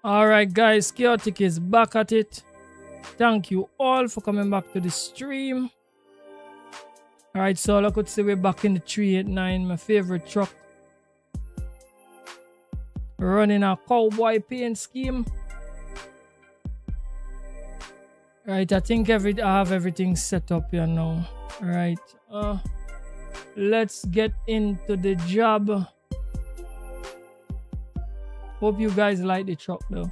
Alright, guys, Chaotic is back at it. Thank you all for coming back to the stream. Alright, so I could say we're back in the 389, my favorite truck. Running a Cowboy paint scheme. Right, I think I have everything set up here now. Alright, let's get into the job. Hope you guys like the truck though.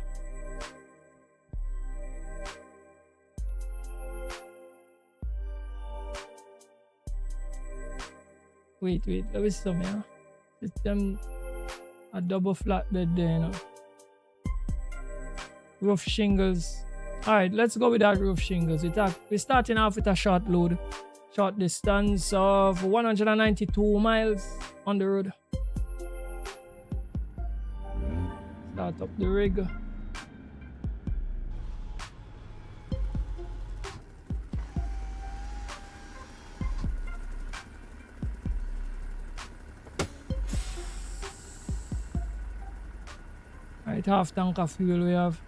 Wait, let me see some here. It's them a double flat bed there, you know. Roof shingles. Alright, let's go with that roof shingles. We're starting off with a short load. Short distance of 192 miles on the road. Start up the rig. Right, half tank of fuel we have.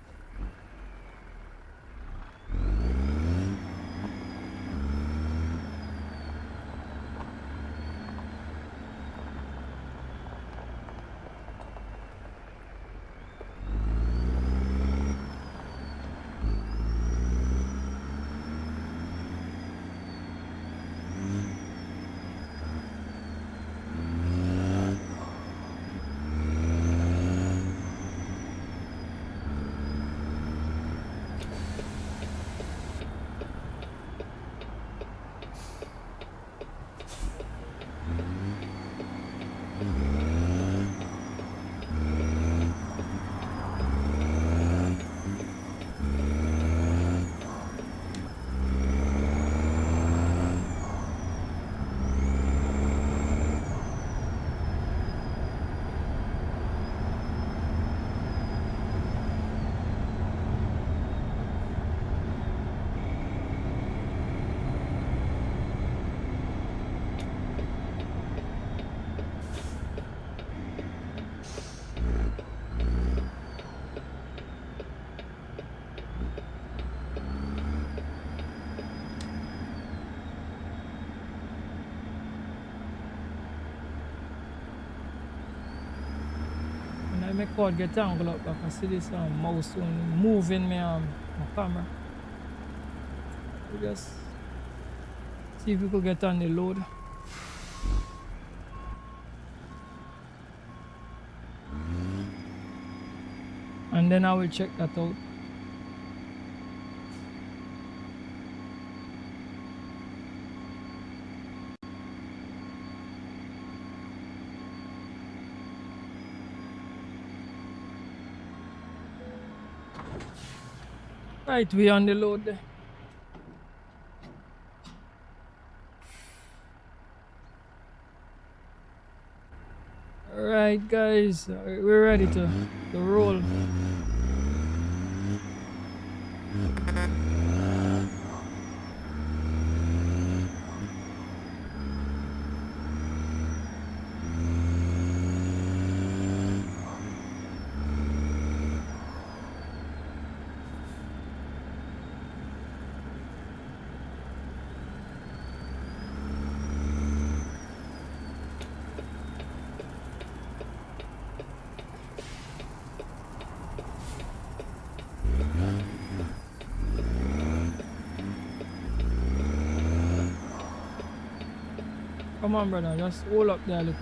My cord get tangled up. I can see this mouse moving my camera. We just see if we could get on the load. And then I will check that out. Right, we on the load there. Alright guys, we're ready to roll. Come on, brother, just hold up there a little.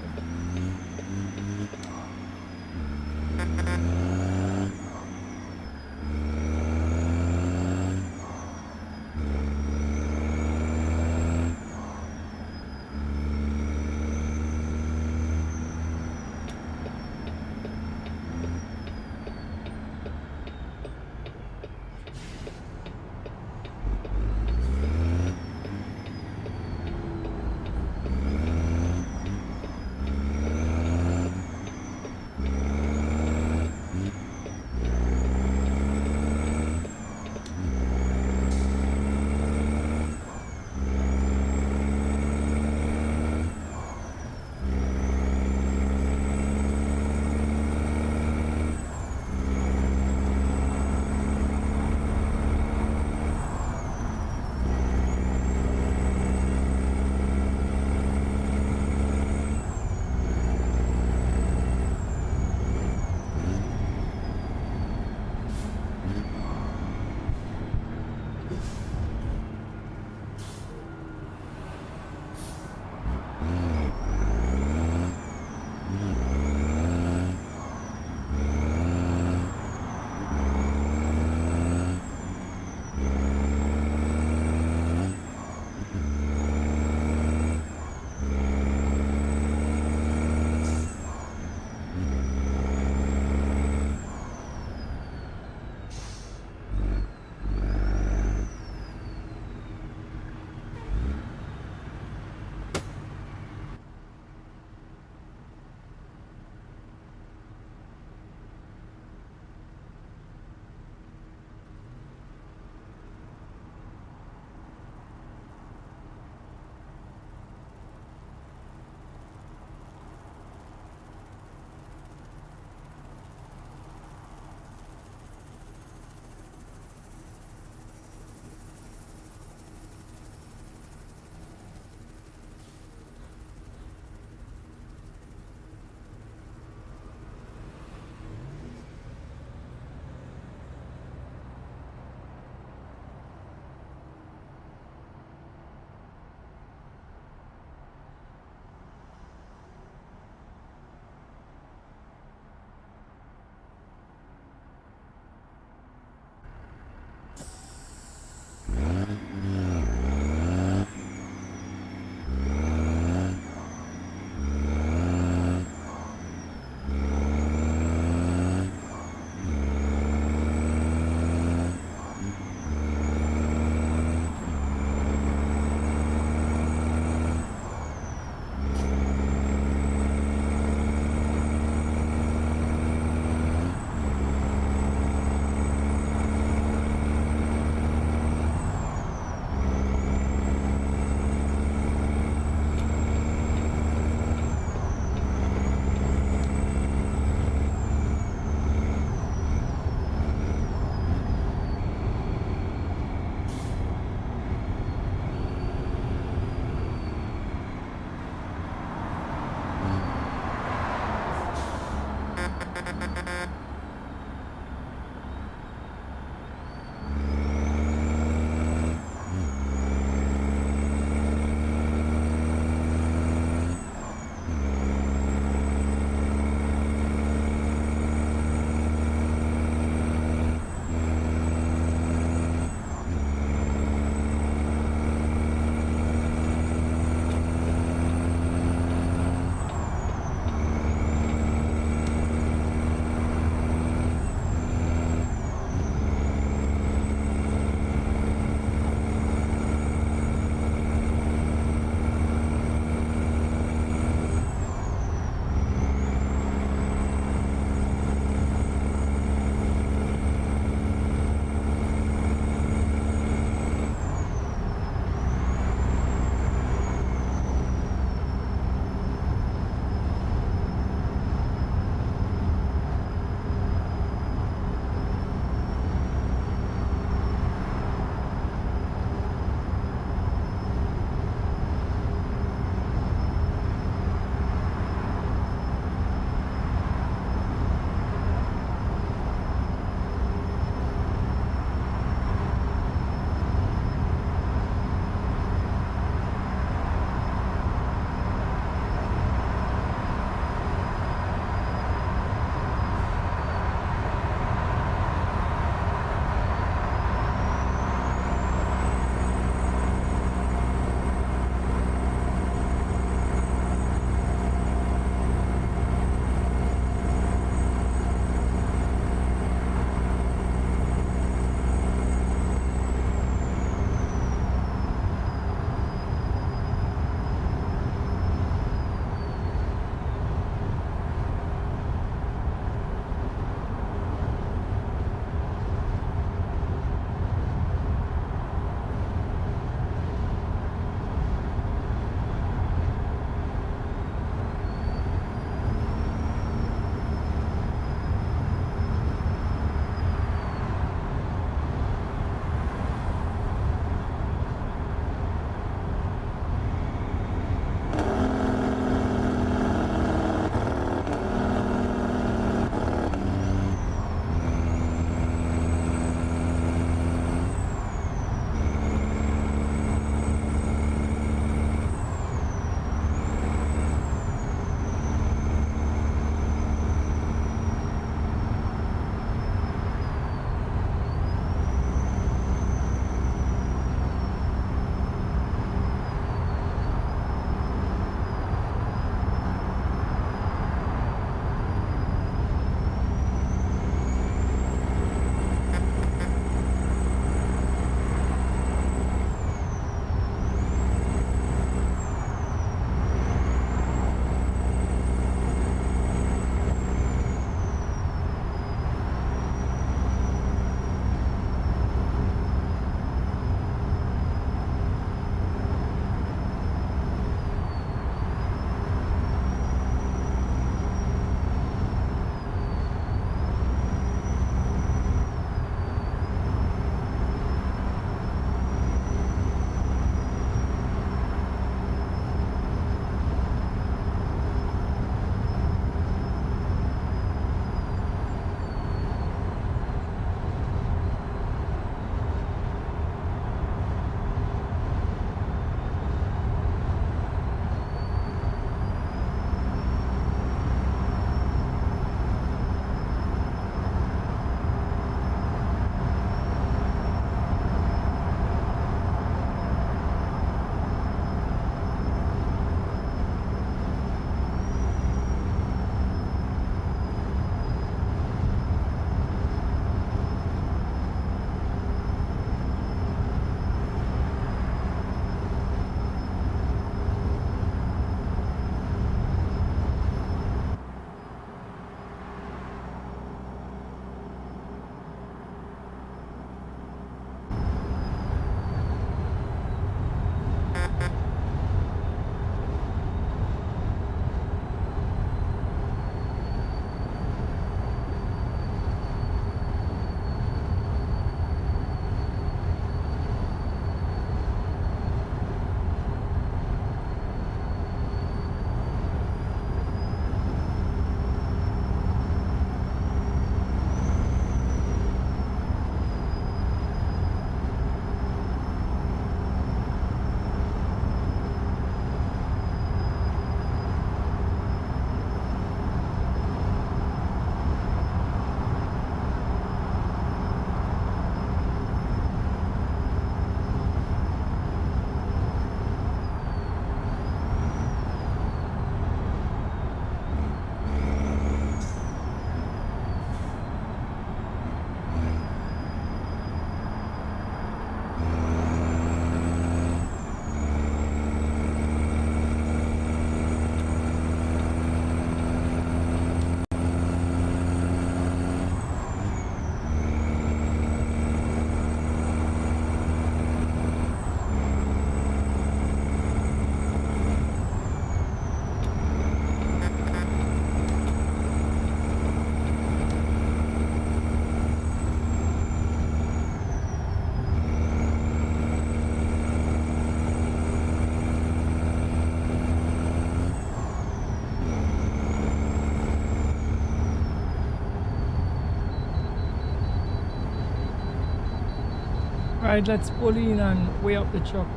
Right, let's pull in and weigh up the truck.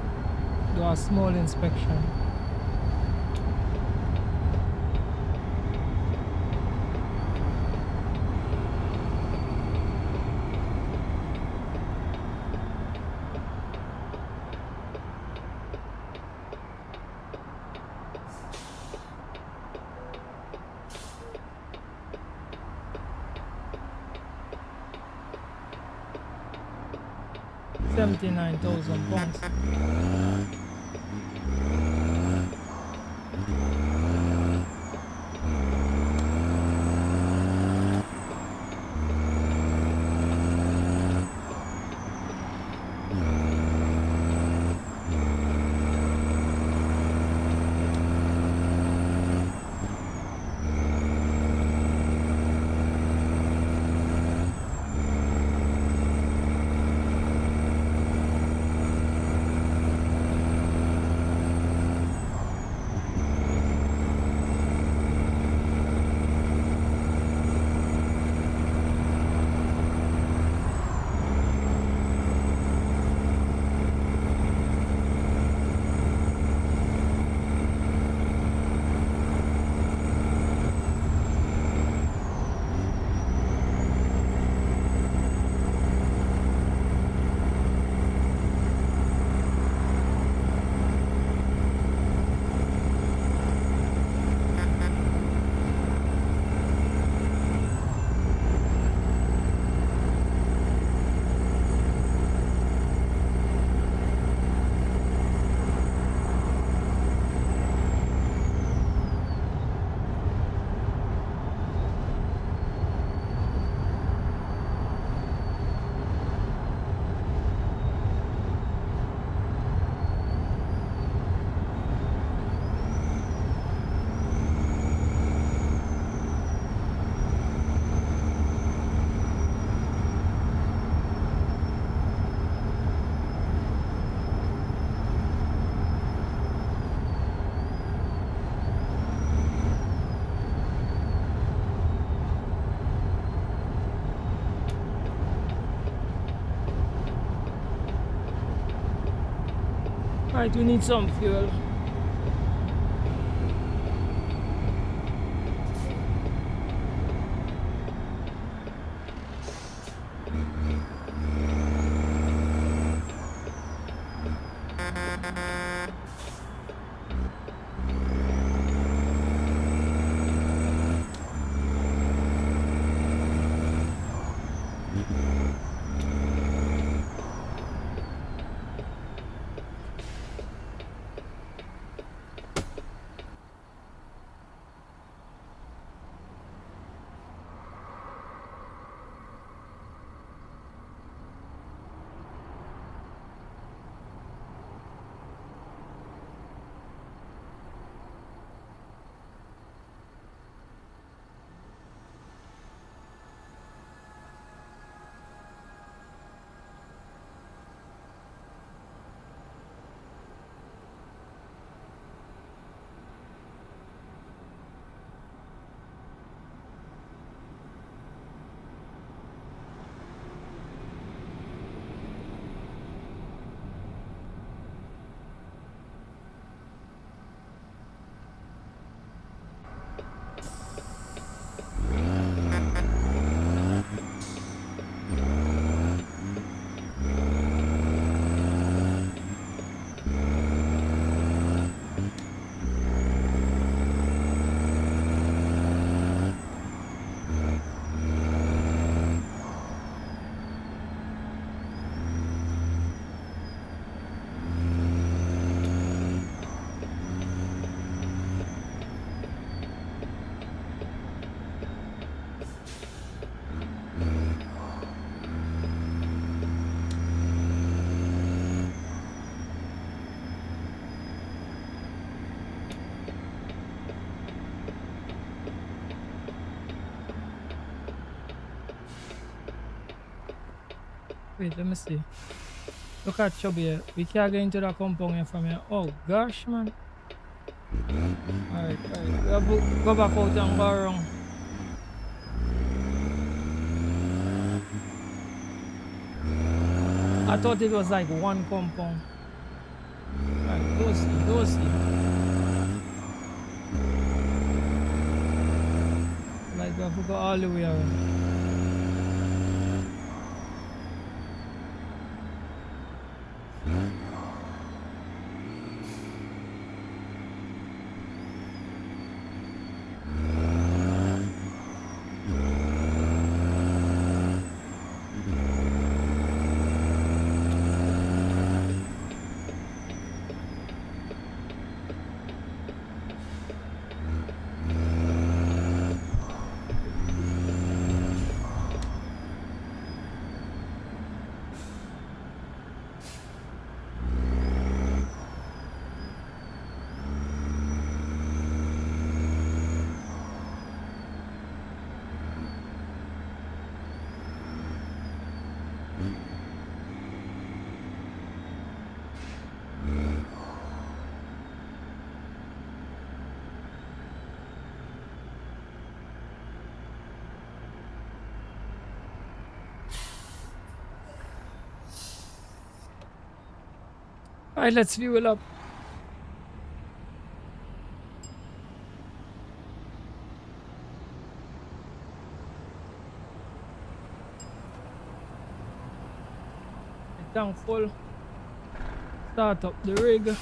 Do a small inspection. £79,000. Right, we need some fuel. Wait, let me see. Look at Chubby here. We can't get into the compound here from here. Oh gosh, man. Alright, alright. We have to go back out and go around. I thought it was like one compound. Right, go see, go see. Like we have to go all the way around. Alright, let's fuel up. Tank full. Start up the rig.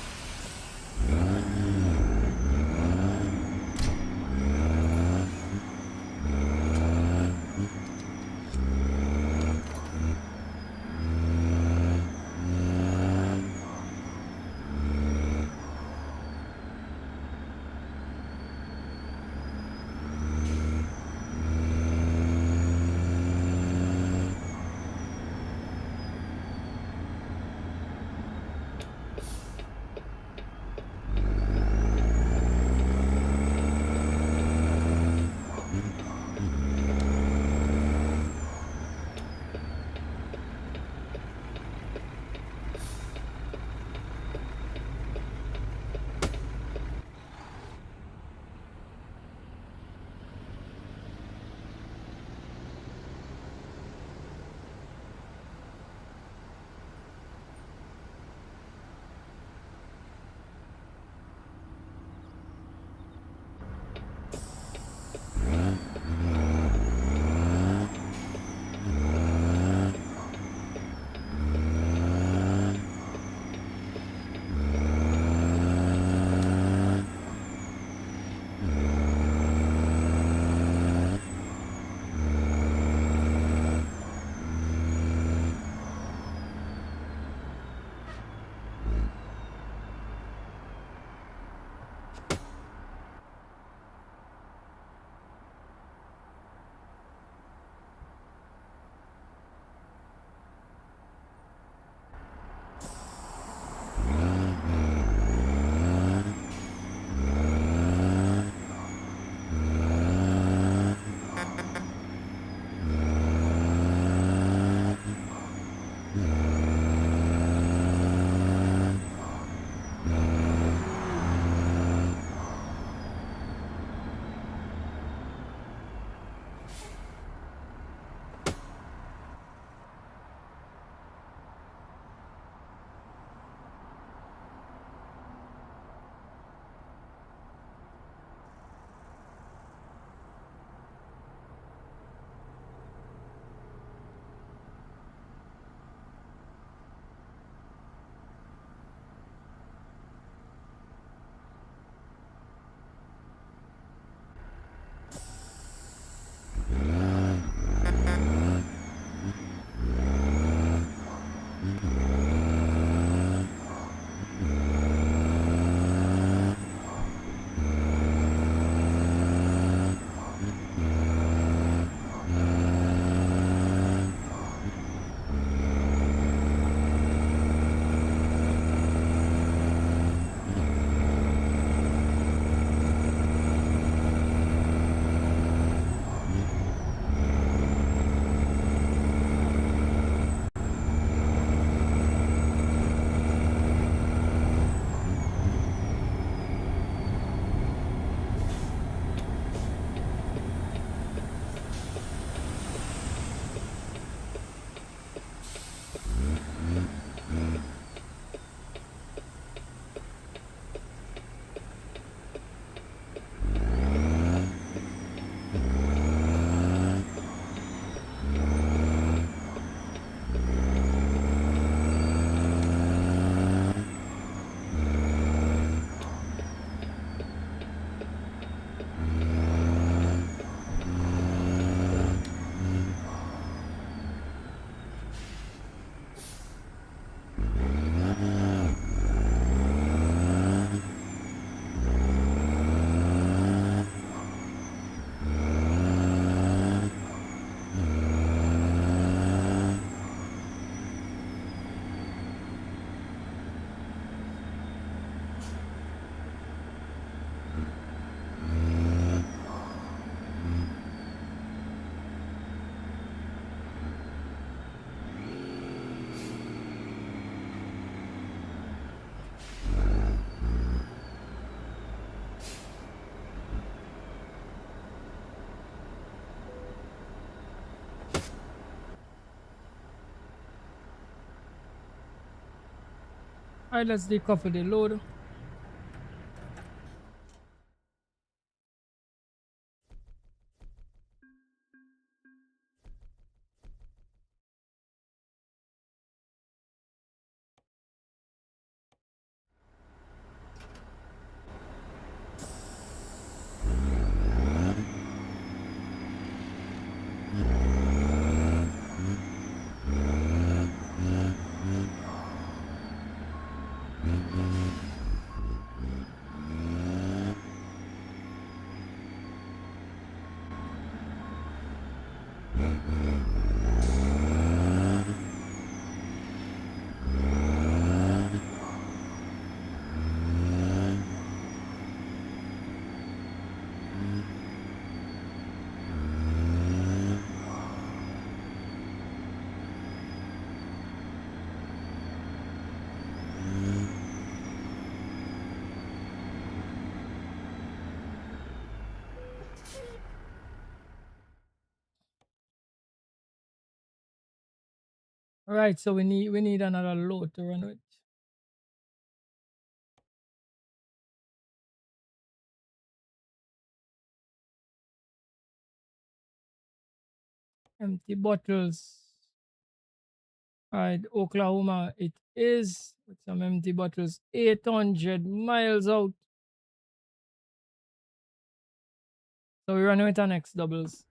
Alright, let's decouple the load. Right, so we need another load to run with. Empty bottles. Alright, Oklahoma it is with some empty bottles. 800 miles out. So we're running with our next doubles.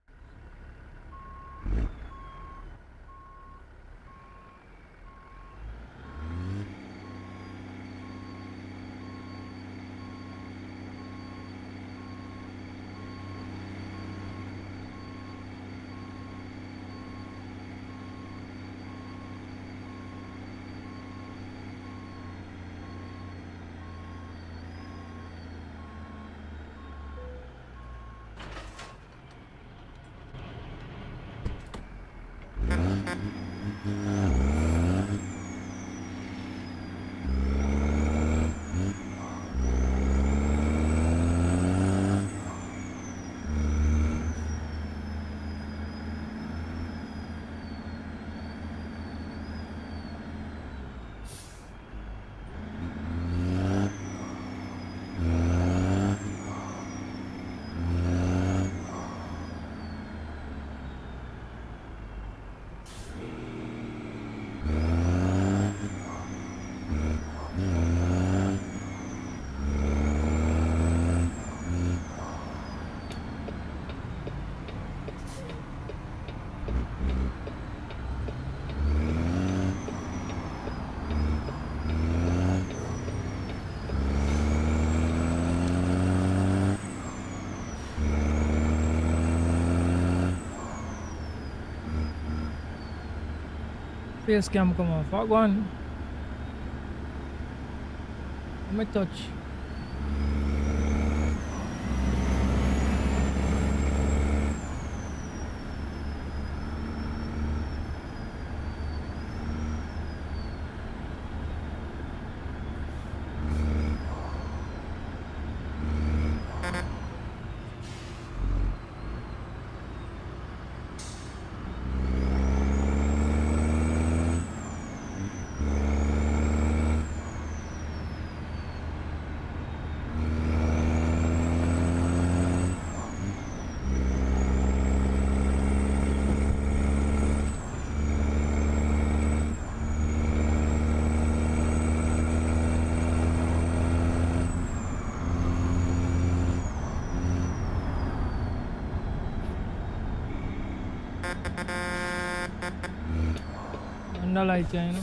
Face cam come off. Go on. Let me touch. Under light, you know.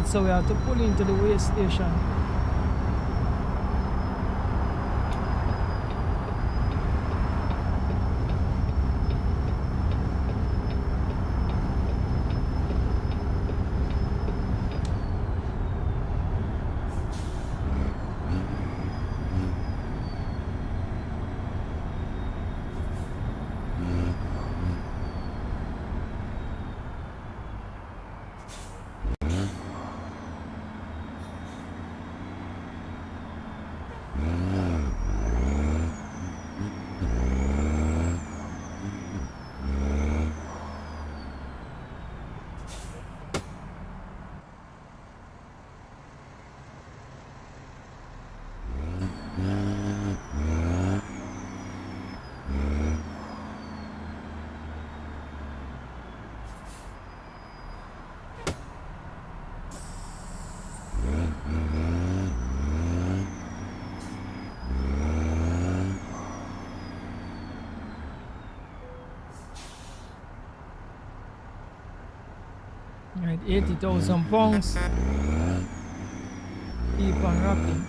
right, so we have to pull into the way station. Right, 80,000 pounds. Keep on rocking.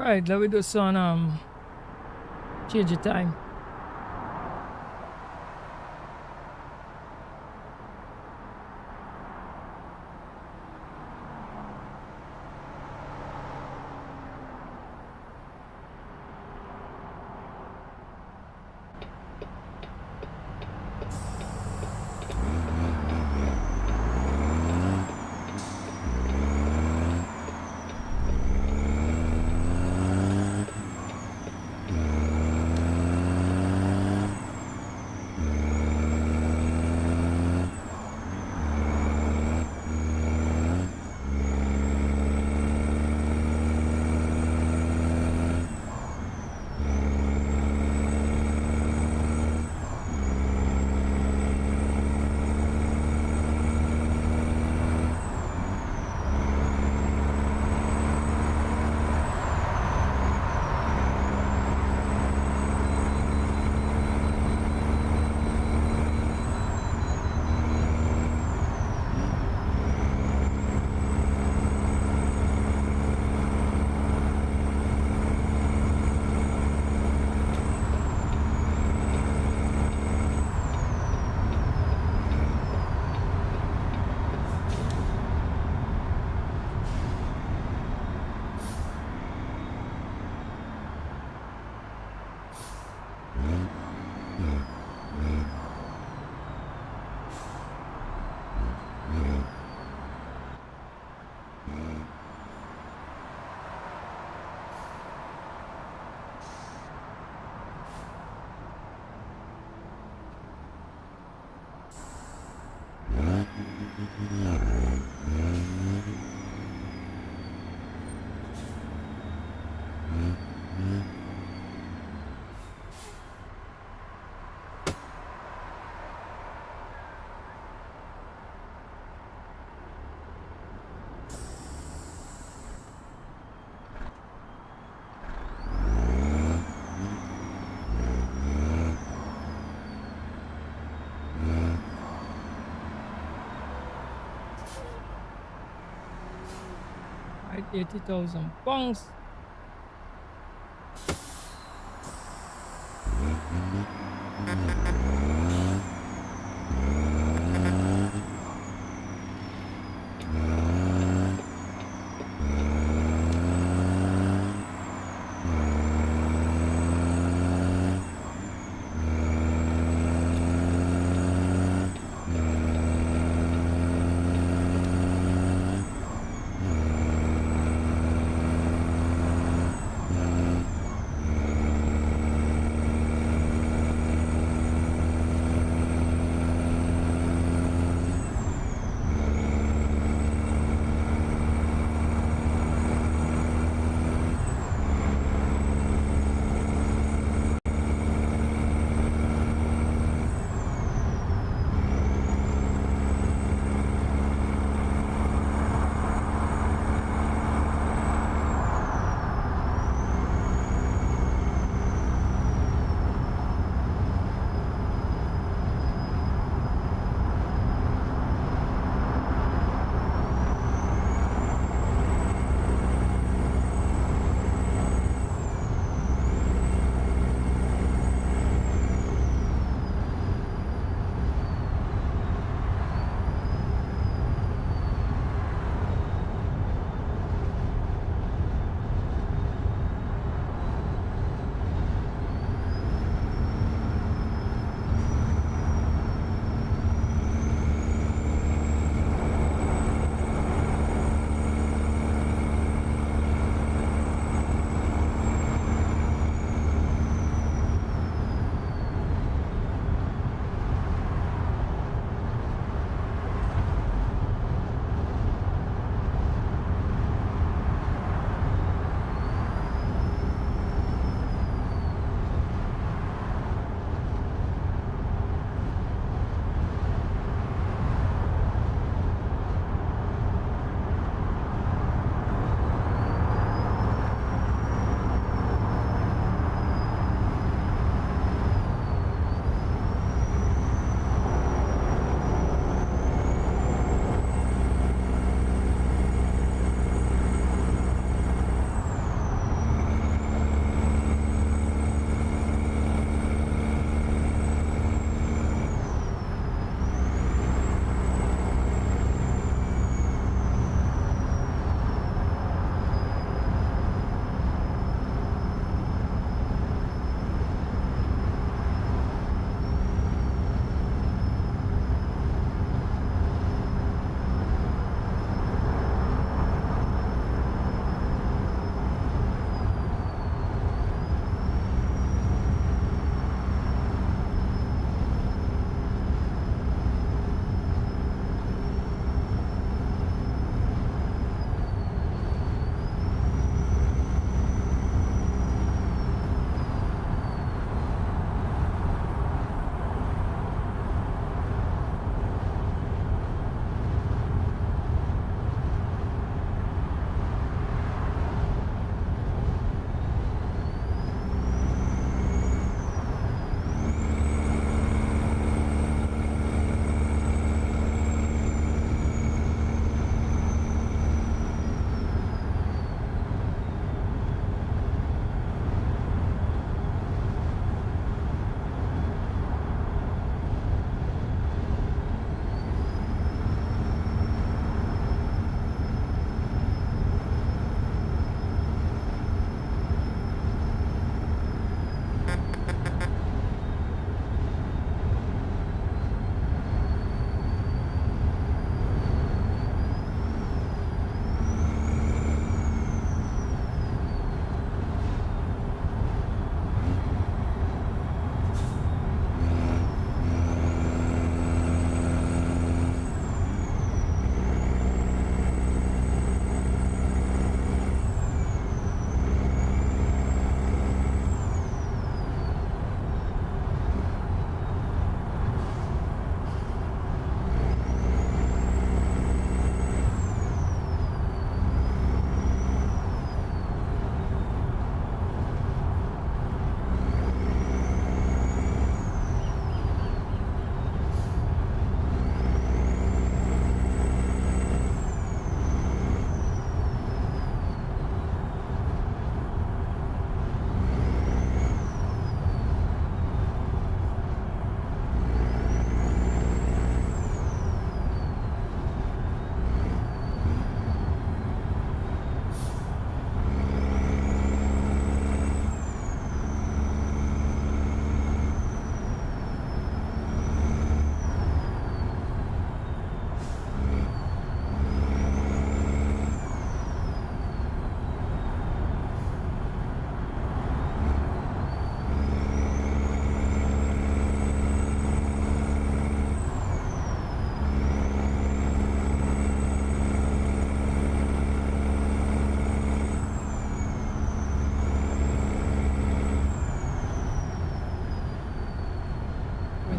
Right, let me do some change the time. Right, 80,000 pounds.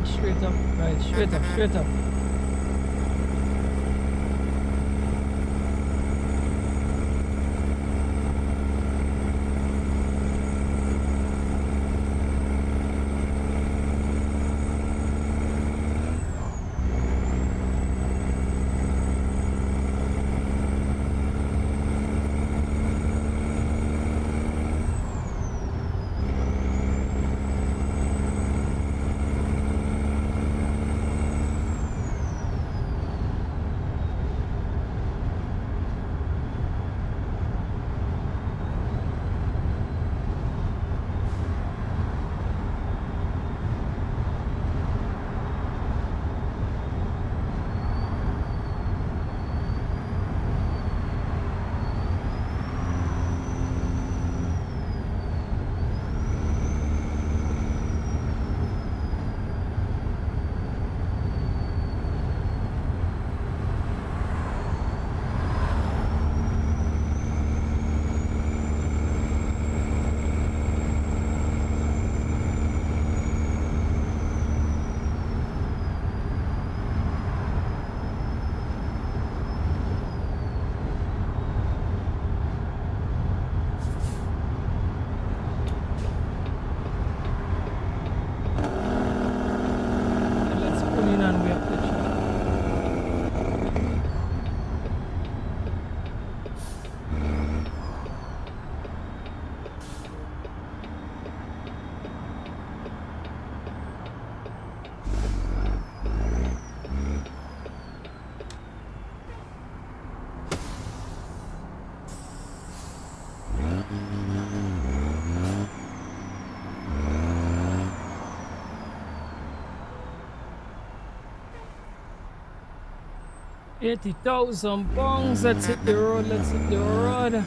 straight up, right, straight up, straight up. And let's pull in and we up the track. 80,000 pounds. Let's hit the road. Let's hit the road.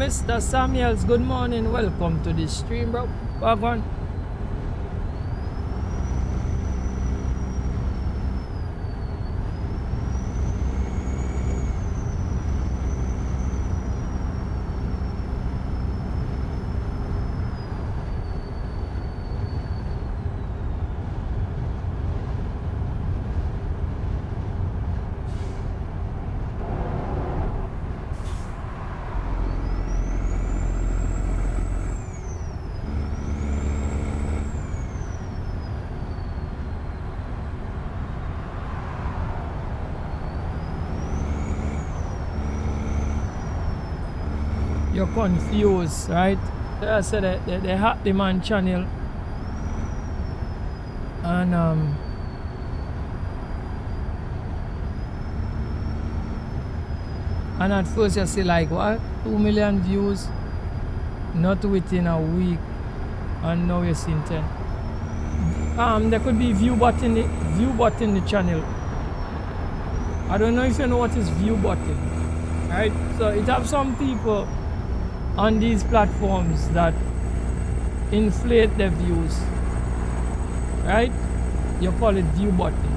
Mr. Samuels, good morning. Welcome to the stream, bro. Back on. You're confused, right? I said they hacked the man channel, and at first you see like what 2 million views, not within a week, and now you're seeing 10. There could be view bot in the channel. I don't know if you know what is view button, right? So it have some people on these platforms that inflate their views, right? You call it view button.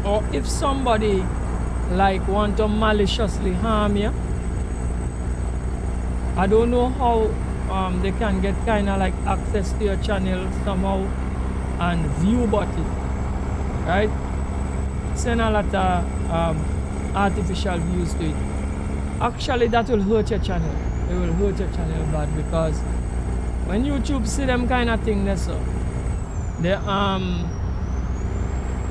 Or if somebody like want to maliciously harm you, I don't know how they can get kind of like access to your channel somehow and view button, right? Send a lot of artificial views to it. Actually, that will hurt your channel. It will hurt your channel bad, because when YouTube see them kind of thing, so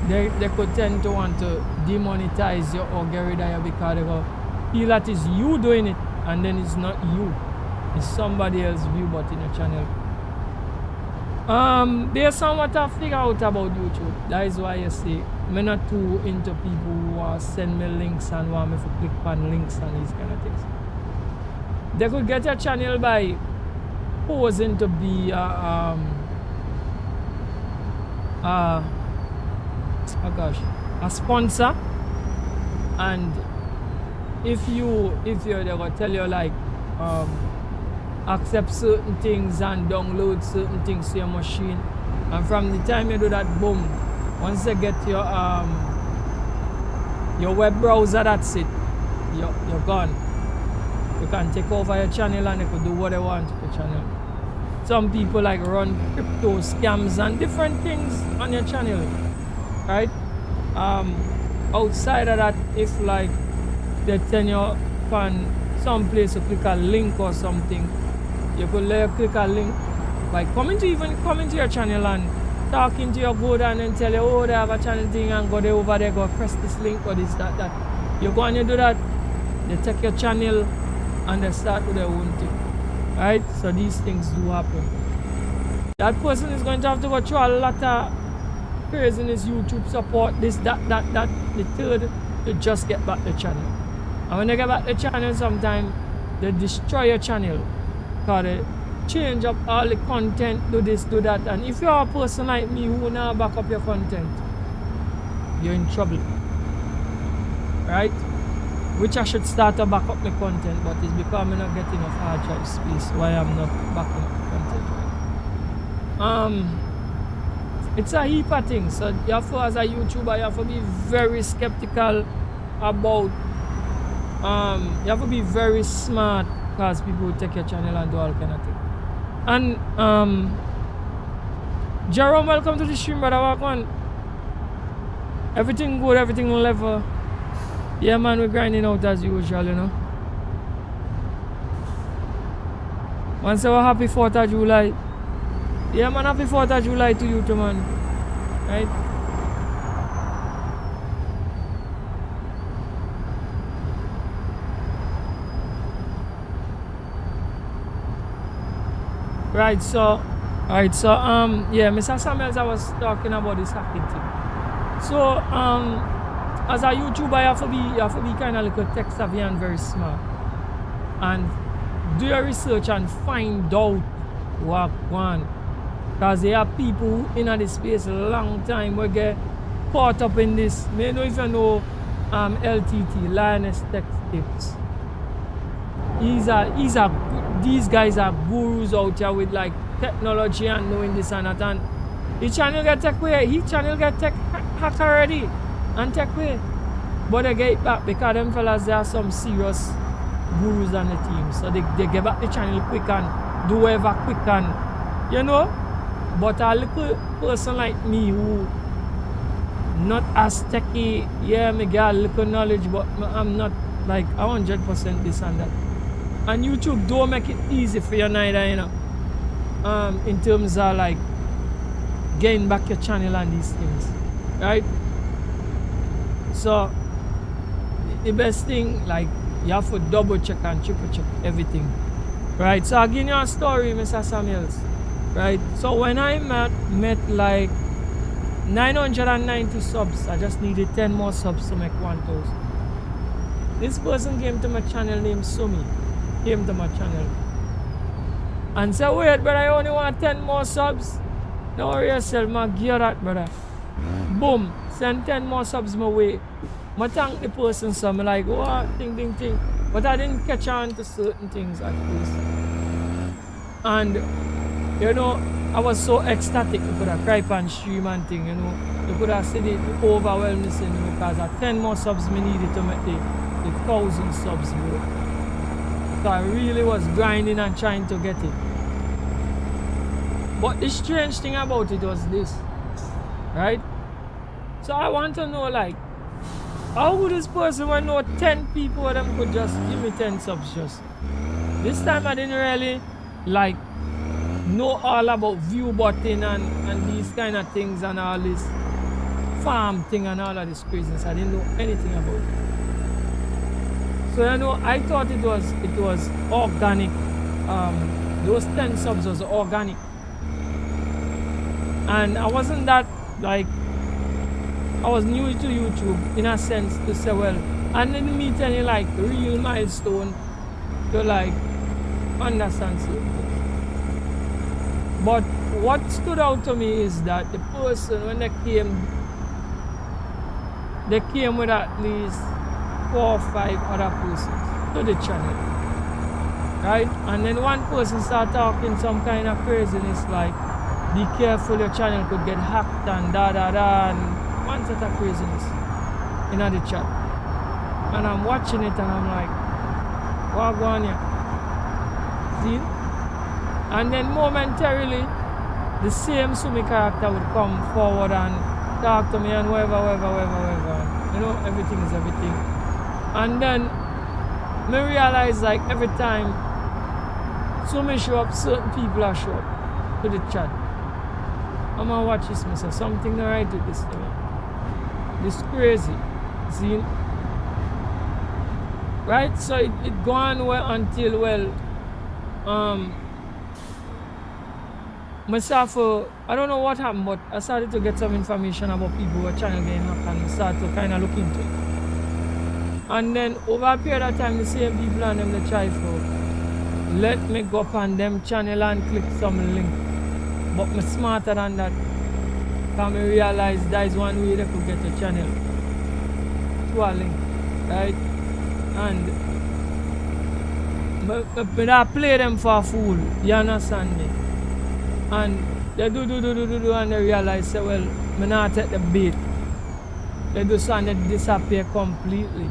they could tend to want to demonetize you or get rid of you, because they go feel that is you doing it, and then it's not you, it's somebody else view bot in your channel. There's somewhat to figure out about YouTube. That is why you see I'm not too into people who send me links and want me to click on links and these kind of things. They could get your channel by posing to be a sponsor, and if they will tell you like accept certain things and download certain things to your machine, and from the time you do that, boom, once they get your web browser, that's it, you're gone. You can take over your channel and they could do what they want with your channel. Some people like run crypto scams and different things on your channel, right? Outside of that, if like they tell you on some place to click a link or something, you could let click a link by coming to your channel and talking to your good, and then tell you, oh, they have a channel thing, and go there over there, go press this link or this, that. You go and you do that, they take your channel and they start with their own thing, right? So these things do happen. That person is going to have to go through a lot of craziness, YouTube support, this, that. The third, to just get back the channel. And when they get back the channel, sometimes they destroy your channel, because they change up all the content, do this, do that. And if you're a person like me who now back up your content, you're in trouble, right? Which I should start to back up my content, but it's because I'm not getting enough hard drive space why I'm not backing up content. It's a heap of things. So you have to, as a YouTuber, you have to be very skeptical about you have to be very smart, because people will take your channel and do all kind of things. And Jerome, welcome to the stream, brother. Walk on. Everything good, everything level. Yeah, man, we're grinding out as usual, you know. Once we're happy 4th of July. Yeah, man, happy 4th of July to you too, man. Right? Right, so yeah, Mr. Samuels, I was talking about this hacking thing. So as a YouTuber, you have to be kind of like a tech savvy and very smart, and do your research and find out what one, because there are people in this space a long time will get caught up in this. May know if you know LTT, Lioness Tech Tips. these guys are gurus out here with like technology and knowing this and that, and his channel get tech away. His channel get tech hack already and tech away. But they get it back because them fellas, there are some serious gurus on the team. So they get back the channel quick and do whatever quick and, you know. But a little person like me who not as techy, yeah, me get a little knowledge, but I'm not like 100% this and that. And YouTube don't make it easy for you neither, you know. In terms of like getting back your channel and these things, right? So the best thing, like, you have to double check and triple check everything, right? So I'll give you a story, Mr. Samuels, right? So when I met like 990 subs, I just needed 10 more subs to make 1,000. This person came to my channel named Sumi, came to my channel and said, wait, brother, I only want 10 more subs. Don't worry yourself, man, gear that, brother. Boom, send 10 more subs my way. I thank the person, so I'm like, what, ting. But I didn't catch on to certain things at first. And, you know, I was so ecstatic. You could have cried and stream and thing, you know. You could have said it overwhelmed me, you know, because at 10 more subs me needed to make the 1,000 subs, bro. So I really was grinding and trying to get it. But the strange thing about it was this, right? So I want to know, like, how would this person want to know 10 people of them could just give me 10 subs just? This time I didn't really, like, know all about view button and these kind of things and all this farm thing and all of this craziness. I didn't know anything about it. So, you know, I thought it was organic. Those 10 subs was organic. And I wasn't that, like, I was new to YouTube in a sense to say, well, I didn't meet any like real milestone to like understand certain things. But what stood out to me is that the person, when they came with at least 4 or 5 other persons to the channel, right? And then one person started talking some kind of craziness like, be careful, your channel could get hacked and and one set of craziness in the chat. And I'm watching it and I'm like, what going on here? See? And then momentarily, the same Sumi character would come forward and talk to me and whatever. You know, everything is everything. And then, me realize like every time Sumi show up, certain people are show up to the chat. I'm gonna watch this, myself. Something not right with this thing. This crazy. See? Right? So it go on well until, well, myself, I don't know what happened, but I started to get some information about people who were channel getting hacked and I started to kind of look into it. And then over a period of time, the same people and them they try for let me go up on them channel and click some link. But I'm smarter than that. Because I realize that is one way they could get a channel to a link, right? And I play them for a fool, you understand me? And they do and they realize, say, well, I not take the bait. They do so and they disappear completely.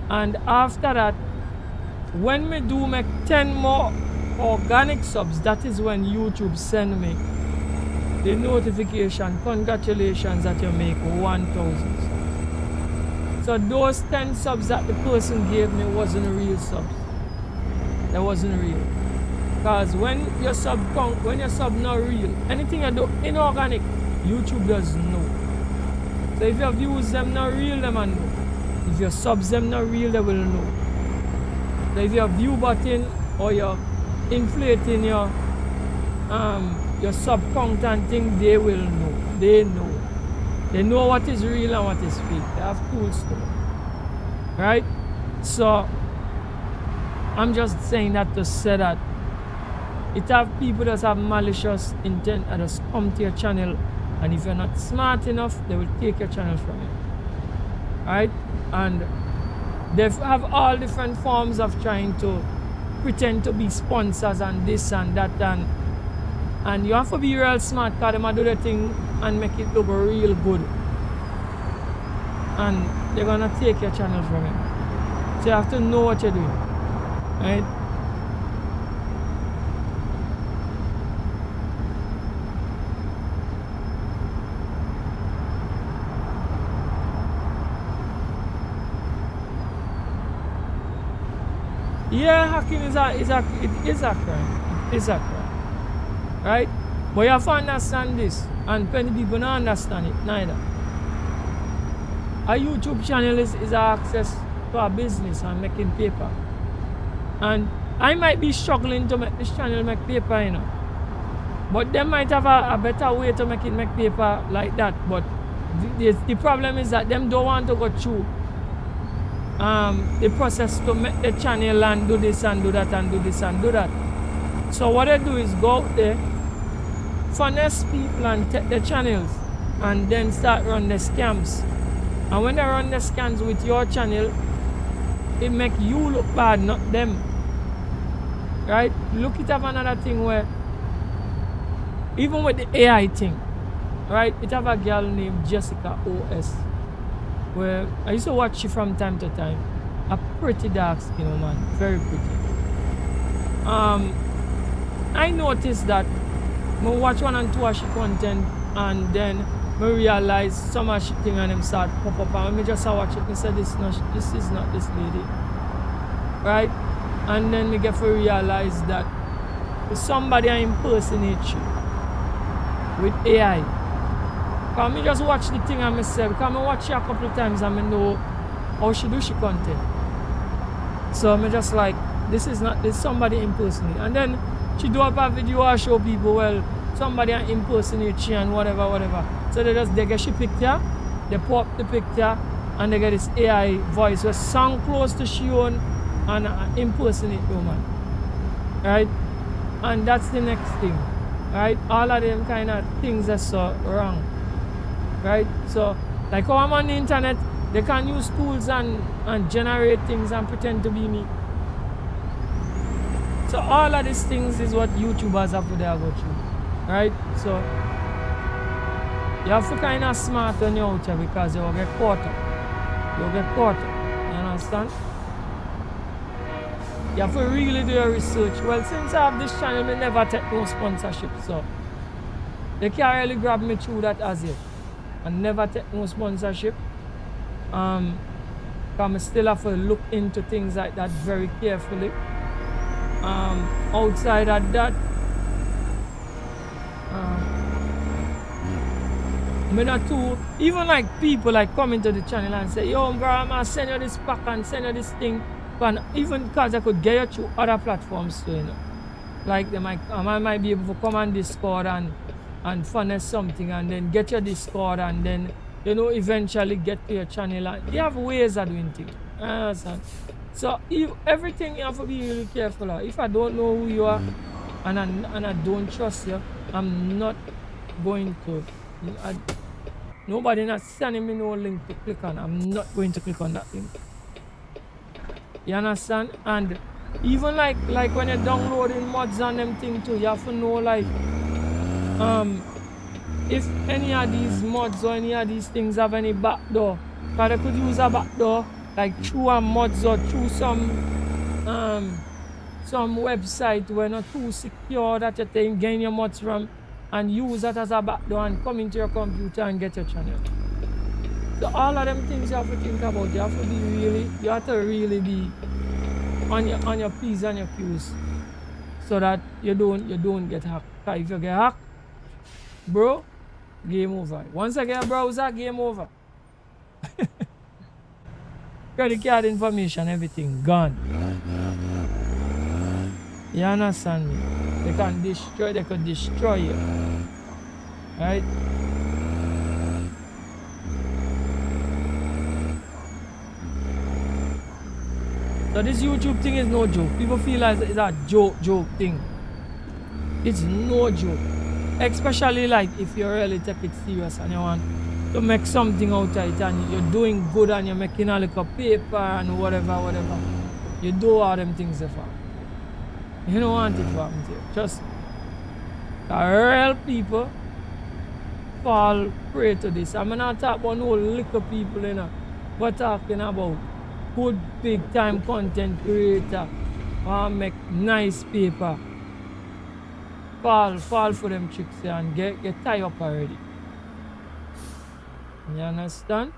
And after that, when me do make 10 more organic subs, that is when YouTube send me the notification, congratulations that you make 1,000 subs. So those 10 subs that the person gave me wasn't real subs. That wasn't real. Because when your sub not real, anything you do inorganic, YouTube doesn't know. So if your views them not real, them will know. If your subs them not real, they will know. So if your view button or you're inflating your sub count and thing, they will know. They know. They know what is real and what is fake. They have tools to know. Right? So I'm just saying that to say that it have people that have malicious intent and just come to your channel, and if you're not smart enough, they will take your channel from you. Right? And they have all different forms of trying to pretend to be sponsors and this and that, and you have to be real smart because them do the thing and make it look real good. And they're gonna take your channel from you. So you have to know what you're doing. Right? Yeah, hacking is a crime. It is a crime. Right? But you have to understand this, and plenty people don't understand it neither. A YouTube channel is access to a business and making paper. And I might be struggling to make this channel make paper, you know. But they might have a better way to make it make paper like that. But the problem is that them don't want to go through the process to make the channel and do this and do that and do this and do that. So what they do is go out there, finesse people and take the channels and then start run the scams. And when they run the scams with your channel, it make you look bad, not them. Right? Look, it have another thing where, even with the AI thing, right? It have a girl named Jessica OS, where I used to watch her from time to time. A pretty dark skin woman, very pretty. I noticed that I watch one and two of she content, and then I realize some of she thing and them start pop up, and I just watch it and say this is not this lady, right? And then I get to realize that somebody impersonate you with AI. Because I just watch the thing and myself, because I watch her a couple of times and I know how she do she content. So I'm just like, this is somebody impersonate. And then she do up a video and show people, well, somebody impersonate she and whatever. So they get she picture, they pop the picture, and they get this AI voice where sound close to she own and impersonate the woman. Right? And that's the next thing. Right? All of them kind of things are so wrong. Right? So, like how I'm on the internet, they can use tools and generate things and pretend to be me. So all of these things is what YouTubers have to go through. Right? So you have to kind of smart when you're out here because you'll get caught up. You'll get caught up. You understand? You have to really do your research. Well, since I have this channel, I never take no sponsorship, so they can't really grab me through that as yet. I never take no sponsorship. Because I still have to look into things like that very carefully. Outside of that, I'm not too, even like people like come into the channel and say, yo bro, I'm gonna send you this pack and send you this thing. But even because I could get you through other platforms too, you know. Like I might be able to come on Discord and finesse something and then get your Discord and then, you know, eventually get to your channel. And you have ways of doing things. I understand. So everything you have to be really careful of. If I don't know who you are and I don't trust you, I'm not going to. Nobody not sending me no link to click on. I'm not going to click on that link. You understand? And even like when you're downloading mods and them thing too, you have to know like if any of these mods or any of these things have any backdoor. Because they could use a backdoor like through a mods or through some website where not too secure that you can gain your mods from and use that as a backdoor and come into your computer and get your channel. So all of them things you have to think about. You have to really be on your P's and your Q's so that you don't get hacked. Because if you get hacked, bro, game over. Once I get a browser, game over. Credit card information, everything gone. You understand me? They could destroy you. Right? So this YouTube thing is no joke. People feel like it's a joke thing. It's no joke. Especially like if you really take it serious and you want to make something out of it and you're doing good and you're making a little paper and whatever. You do all them things before. You don't want it to happen to you. Just real people fall prey to this. I'm not talking about no little people, you know. We're talking about good big time content creator make nice paper. Fall for them tricks and get tied up already. You understand?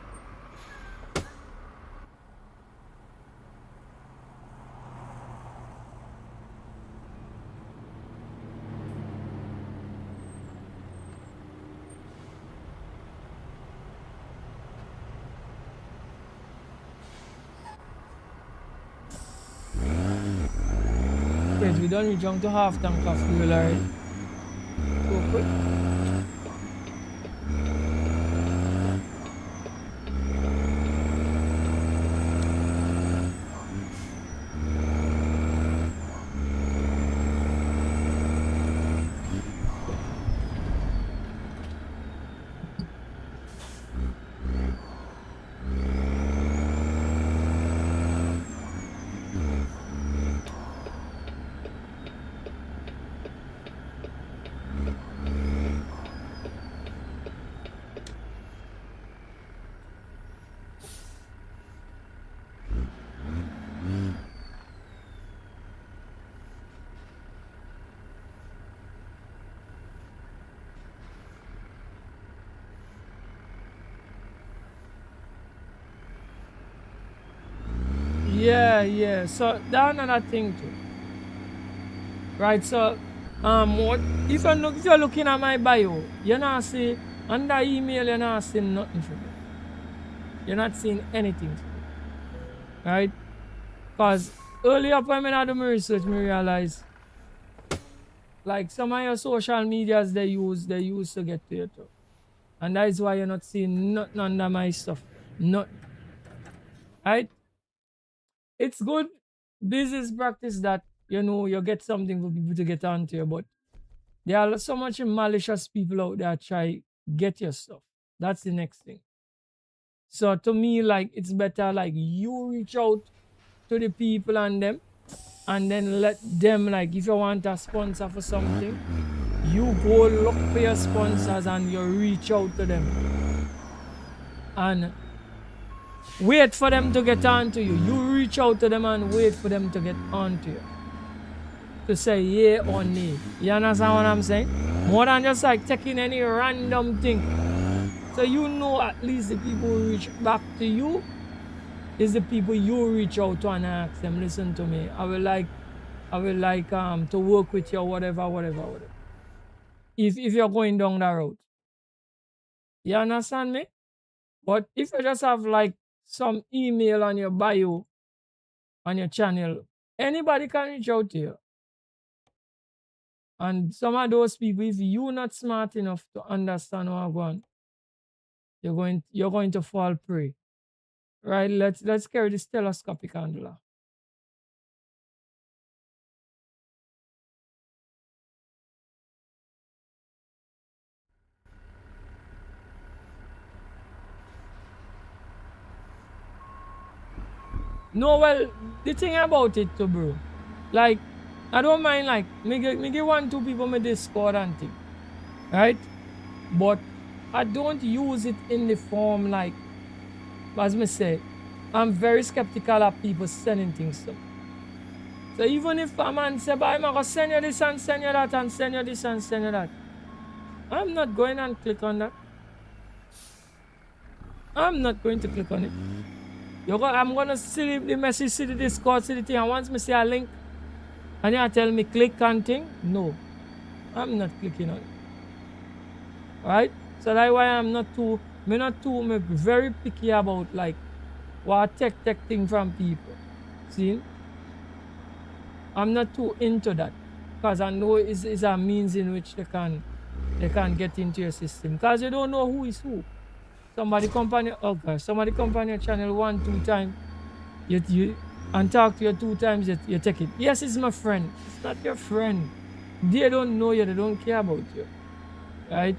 Wait, we don't reach on to half tank of fuel already. So quick. Yeah. So that's another thing too. Right, so what if you're looking at my bio, you're not see under email, you're not seeing nothing for me. You're not seeing anything for me. Right? Because earlier when I do my research, me realize like some of your social medias they use to get to you too. And that is why you're not seeing nothing under my stuff. Nothing. Right? It's good business practice that you get something for people to get onto you, but there are so much malicious people out there try get your stuff. That's the next thing. So to me, like it's better like you reach out to the people and then let them like if you want a sponsor for something, you go look for your sponsors and you reach out to them. And wait for them to get on to you. You reach out to them and wait for them to get on to you. To say yeah or nay. You understand what I'm saying? More than just like taking any random thing. So you know at least the people who reach back to you is the people you reach out to and ask them, listen to me. I will like to work with you or whatever. If you're going down that road. You understand me? But if you just have like some email on your bio on your channel, anybody can reach out to you. And some of those people, if you're not smart enough to understand what I'm going, you're going to fall prey. Right? Let's carry this telescopic handler. No, well, the thing about it too, bro. Like, I don't mind like me get one, two people me Discord and thing. Right? But I don't use it in the form like as me say, I'm very skeptical of people sending things to me. So even if a man say, but I'm gonna send you this and send you that and send you this and send you that, I'm not going and click on that. I'm not going to click on it. I'm gonna see the message, see the Discord, see the thing, and once me see a link and you tell me click on thing, no. I'm not clicking on it. Right? So that's why I'm very picky about like what tech thing from people. See? I'm not too into that. Because I know it's a means in which they can get into your system. Because you don't know who is who. Somebody come on your channel 1-2 times, you and talk to you 2 times, you take it. Yes, it's my friend. It's not your friend. They don't know you, they don't care about you. Right?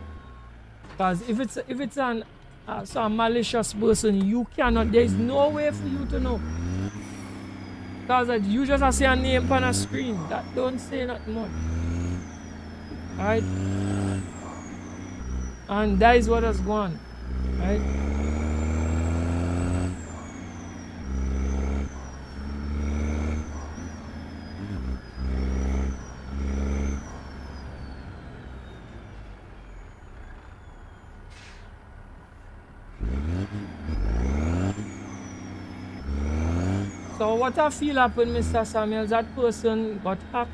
Because if it's some malicious person, there is no way for you to know. Because you just see a name on a screen. That don't say not much. Right? And that is what has gone. Right? So what I feel happened, Mr. Samuels, that person got hacked.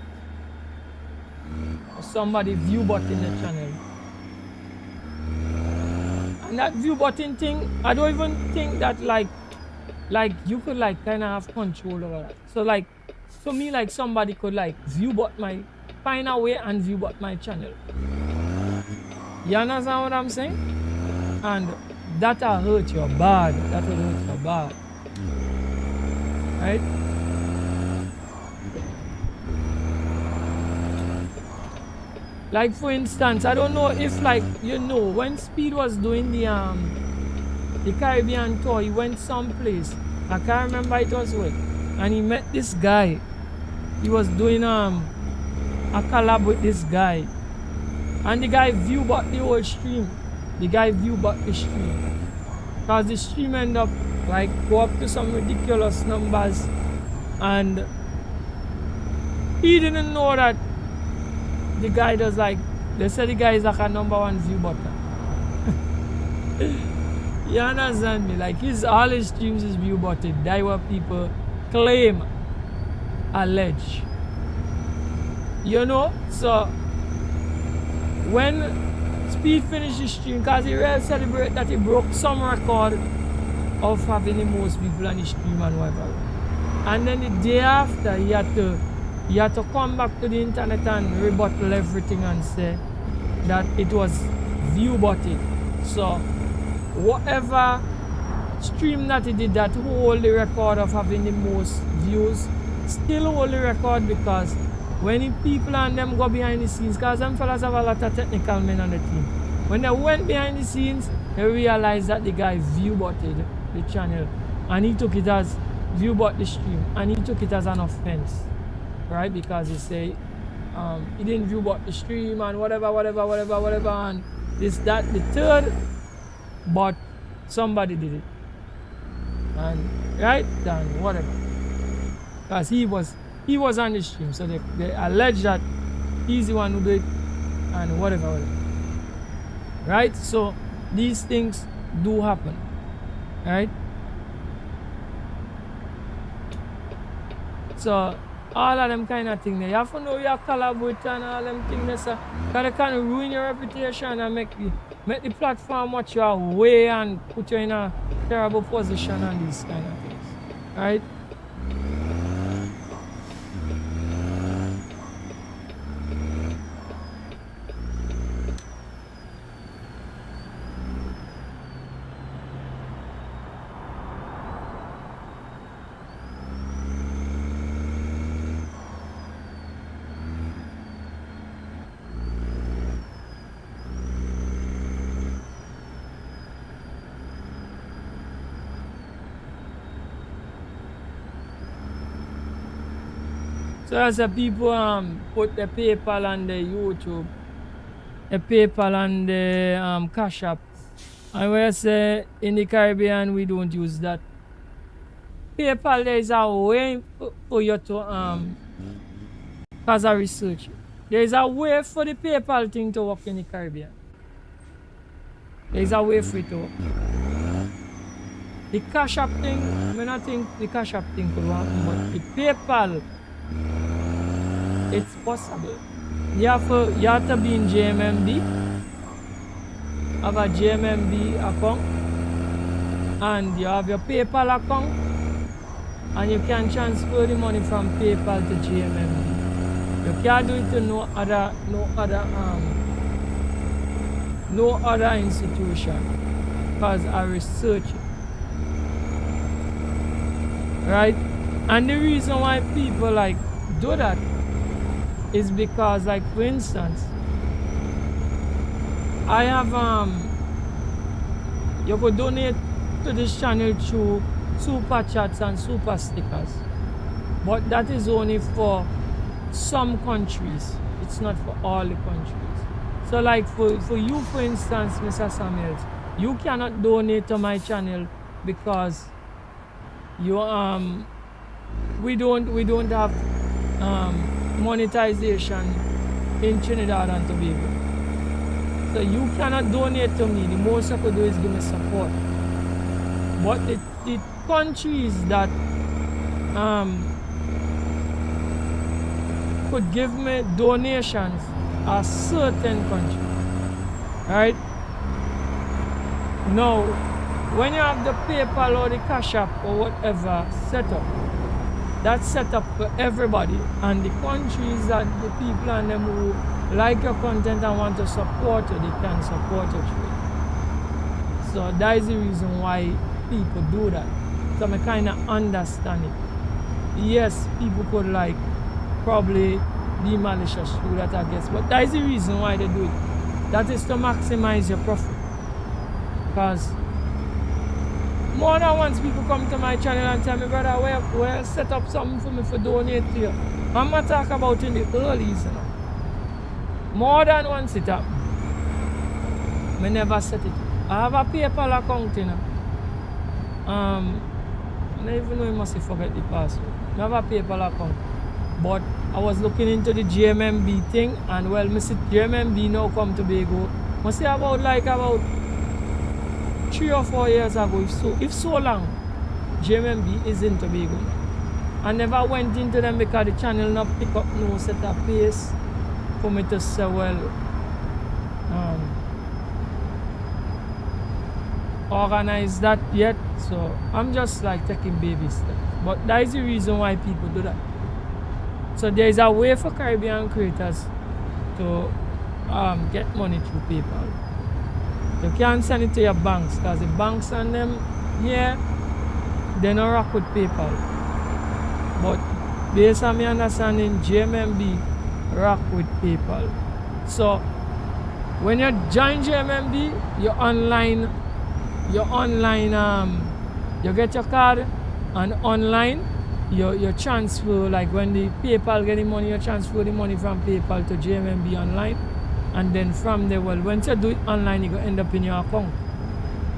Or somebody view button the channel. And that view button thing, I don't even think that like you could like kind of have control over that. So like, to me, like somebody could like view bot my, find a way and view bot my channel. You understand what I'm saying? And that'll hurt you bad. That will hurt you bad. Right? Like for instance, I don't know if like when Speed was doing the Caribbean tour, he went someplace. I can't remember it was where. And he met this guy. He was doing a collab with this guy. And the guy view bought the whole stream. The guy view bought the stream. Because the stream ended up like go up to some ridiculous numbers. And he didn't know that the guy does like, they said the guy is like a #1 view button. You understand me? Like all his streams is view button. That's what people claim, allege. You know? So when Speed finished the stream, because he really celebrate that he broke some record of having the most people on the stream and whatever. And then the day after he had to come back to the internet and rebuttal everything and say that it was view butted. So whatever stream that he did that hold the record of having the most views, still hold the record, because when the people and them go behind the scenes, because them fellas have a lot of technical men on the team. When they went behind the scenes, they realized that the guy view butted the channel and he took it as view bot the stream, and he took it as an offense. Right? Because he say he didn't view bot the stream and whatever, and this, that, the third, but somebody did it. And right? Then whatever. Because he was on the stream, so they allege that he's the one who did it and whatever. Right? So these things do happen. Right? So all of them kind of things, you have to know your collab with and all them things, because they can ruin your reputation and make the platform watch your way and put you in a terrible position and these kind of things. Right? So as the people put the PayPal on the YouTube, the PayPal on the Cash App, and we say in the Caribbean we don't use that. PayPal, there is a way for you to cause a research. There is a way for the PayPal thing to work in the Caribbean. There is a way for it to work. The Cash App thing, I don't think the Cash App thing could work, but the PayPal, it's possible. You have to be in JMMB, have a JMMB account, and you have your PayPal account, and you can transfer the money from PayPal to JMMB. You can't do it to no other institution, because I research it. Right? And the reason why people like do that is because, like, for instance, I have you could donate to this channel through super chats and super stickers. But that is only for some countries. It's not for all the countries. So like for you, for instance, Mr. Samuels, you cannot donate to my channel because you we don't have monetization in Trinidad and Tobago. So you cannot donate to me. The most I could do is give me support. But the countries that could give me donations are certain countries. Right? Now, when you have the PayPal or the Cash App or whatever set up, that's set up for everybody. And the countries that the people and them who like your content and want to support you, they can support you through it. So that is the reason why people do that. So I kind of understand it. Yes, people could like probably be malicious through that, I guess. But that is the reason why they do it. That is to maximize your profit. Because more than once people come to my channel and tell me, brother, where set up something for me for donate to you. I'm not talking about in the earlies, you know. More than once it happened. I never set it. I have a PayPal account, you know. I don't even know, you must forget the password. I have a PayPal account. But I was looking into the GMMB thing, and well, I see GMMB now come to Tobago. I see about 3 or 4 years ago, if so long, GMMB is in Tobago. I never went into them because the channel not pick up no set of pace for me to say, well, organize that yet. So I'm just like taking baby steps. But that is the reason why people do that. So there is a way for Caribbean creators to get money through PayPal. You can't send it to your banks because the banks and them here, they don't rock with PayPal. But based on my understanding, GMMB rock with PayPal. So when you join GMMB, you're online, you get your card, and online you transfer, like when the PayPal get the money, you transfer the money from PayPal to GMMB online. And then from there, well, once you do it online, you go end up in your account.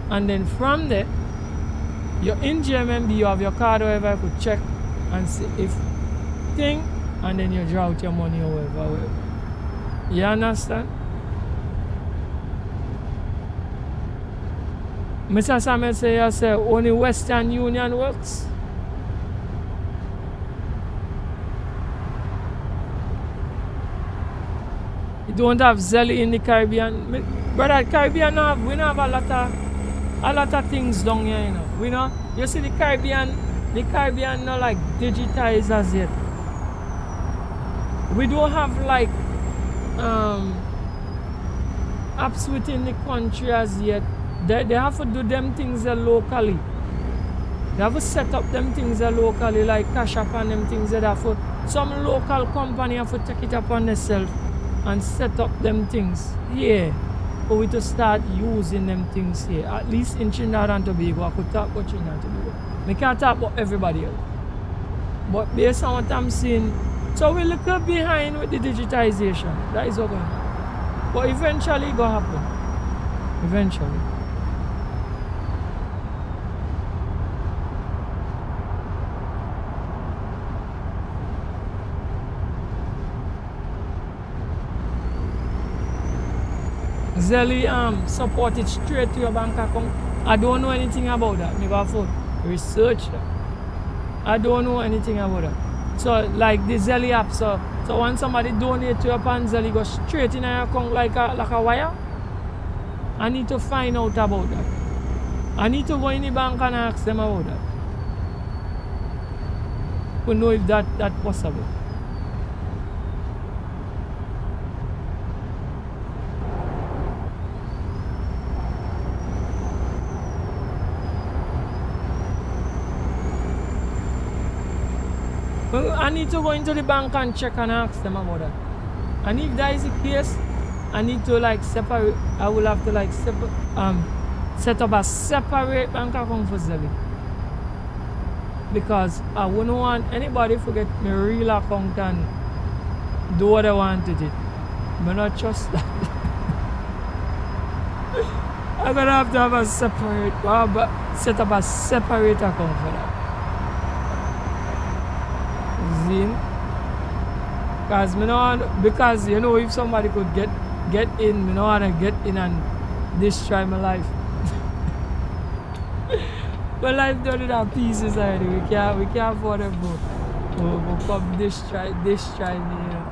And then from there, you're in GMMB, you have your card or whatever, you could check and see if thing, and then you draw out your money or whatever. You understand? Mr. Samuel say only Western Union works. You don't have Zelly in the Caribbean. Brother, Caribbean we don't have a lot of things down here, you know. We know, you see the Caribbean not like digitized as yet. We don't have like apps within the country as yet. They have to do them things locally. They have to set up them things locally, like Cash App and them things that have to, some local company have to take it upon themselves and set up them things here for we to start using them things here. At least in Trinidad and Tobago, I could talk about Trinidad and Tobago. I can't talk about everybody else. But based on what I'm seeing, so we're a little behind with the digitization. That is what going on. But eventually it's going to happen. Eventually. Zelly support it straight to your bank account. I don't know anything about that. Maybe I have to research that. I don't know anything about that. So like the Zelly app, so when somebody donate to your pan Zelly, go straight in your account like a wire. I need to find out about that. I need to go in the bank and ask them about that. To know if that's possible. Well, I need to go into the bank and check and ask them about that. And if that is the case, I need to like separate. I will have to like set up a separate bank account for Zelly. because I wouldn't want anybody forget my real account and do what I wanted it. But not trust that. I'm gonna have to have a separate, set up a separate account for that. Zine. Because you know, if somebody could get in, me don't wanna get in and destroy my life. My life done in our pieces already. We can't afford it, bro. We'll come destroy me, you know.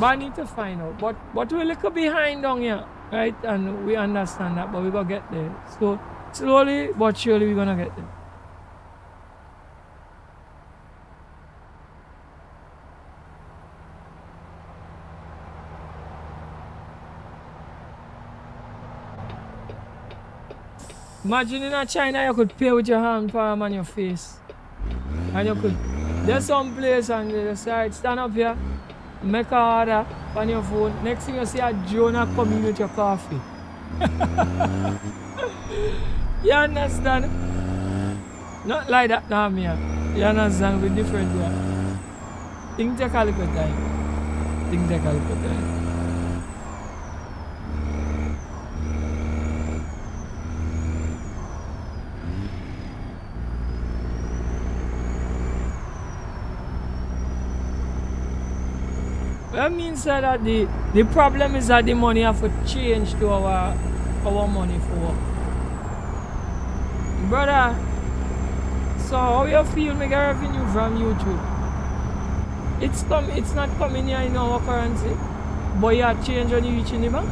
But I need to find out. But we're a little behind on here, right? And we understand that, but we're gonna get there. So slowly but surely we're gonna get there. Imagine in China you could pay with your hand palm on your face. And you could, there's some place and they say, stand up here, make a order on your phone. Next thing you see a Jonah coming with your coffee. You understand? Not like that now, me. You understand? We're different here. Things take a little time. Things take a little time. That means that the problem is that the money have to change to our money for work. Brother, so how you feel me get revenue from YouTube? It's not coming here in our currency, but you change when you reach in the bank.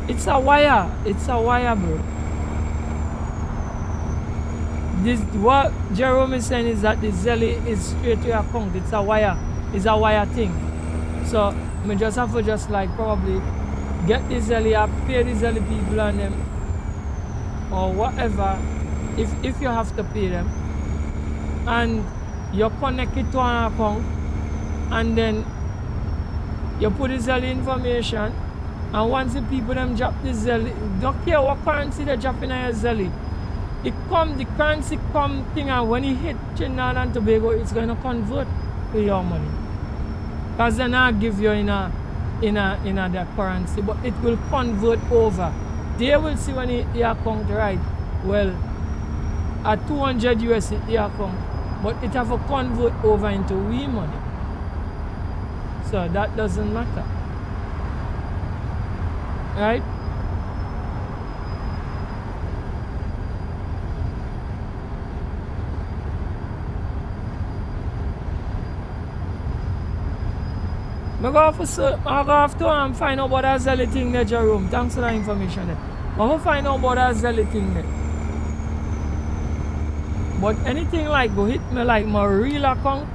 It's a wire, bro. This what Jerome is saying is that the Zelly is straight to your account. It's a wire. It's a wire thing. So I just have to just like probably get the Zelly up, pay the Zelly people on them or whatever if you have to pay them, and you connect it to an account and then you put the Zelly information, and once the people them drop the Zelly, don't care what currency they drop in your Zelly, the currency come thing, and when it hit Trinidad and Tobago, it's gonna convert to your money. Because then I give you in that currency, but it will convert over. They will see when the account right, well, at 200 US the account, but it have to convert over into we money. So that doesn't matter. Right? I go have to find out about that Zelly thing there, Jerome. Thanks for that information there. I have to find out about that Zelly thing there. But anything like go hit me like my real account,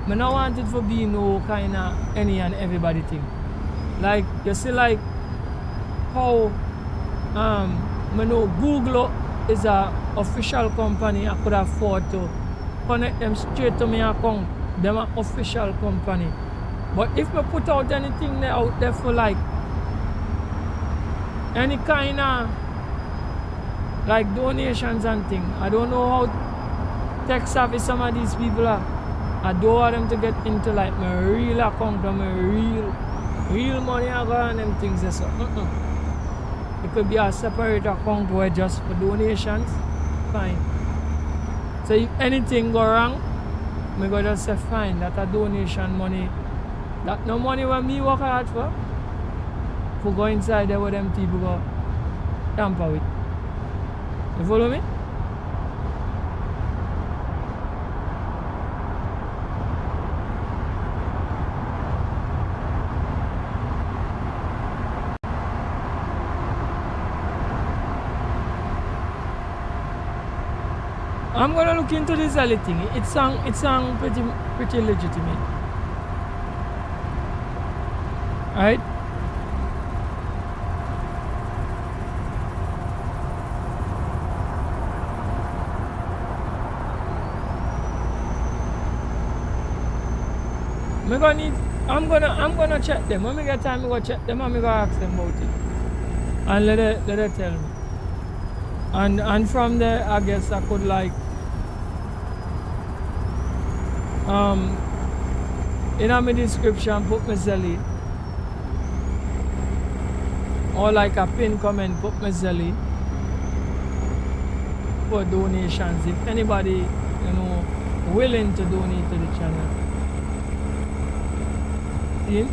I don't want it to be no kind of any and everybody thing. Like you see like how I know Google is a official company. I could afford to connect them straight to my account. Them an official company. But if we put out anything out there for like any kind of like donations and things, I don't know how tech savvy some of these people are. I don't want them to get into like my real account or my real money I got and them things. So it could be a separate account where just for donations, fine. So if anything go wrong, I go just say fine, that a donation money. That no money when me work hard for go inside there where them people go tamper with. You follow me? I'm gonna look into this Zelly thing. It sound pretty legitimate. Right? I'm gonna check them. When we get time, we go check them and we go ask them about it. And let it tell me. And from there I guess I could like um in my description put my Zelly, or like a pin comment put my Zelly for donations if anybody willing to donate to the channel. See?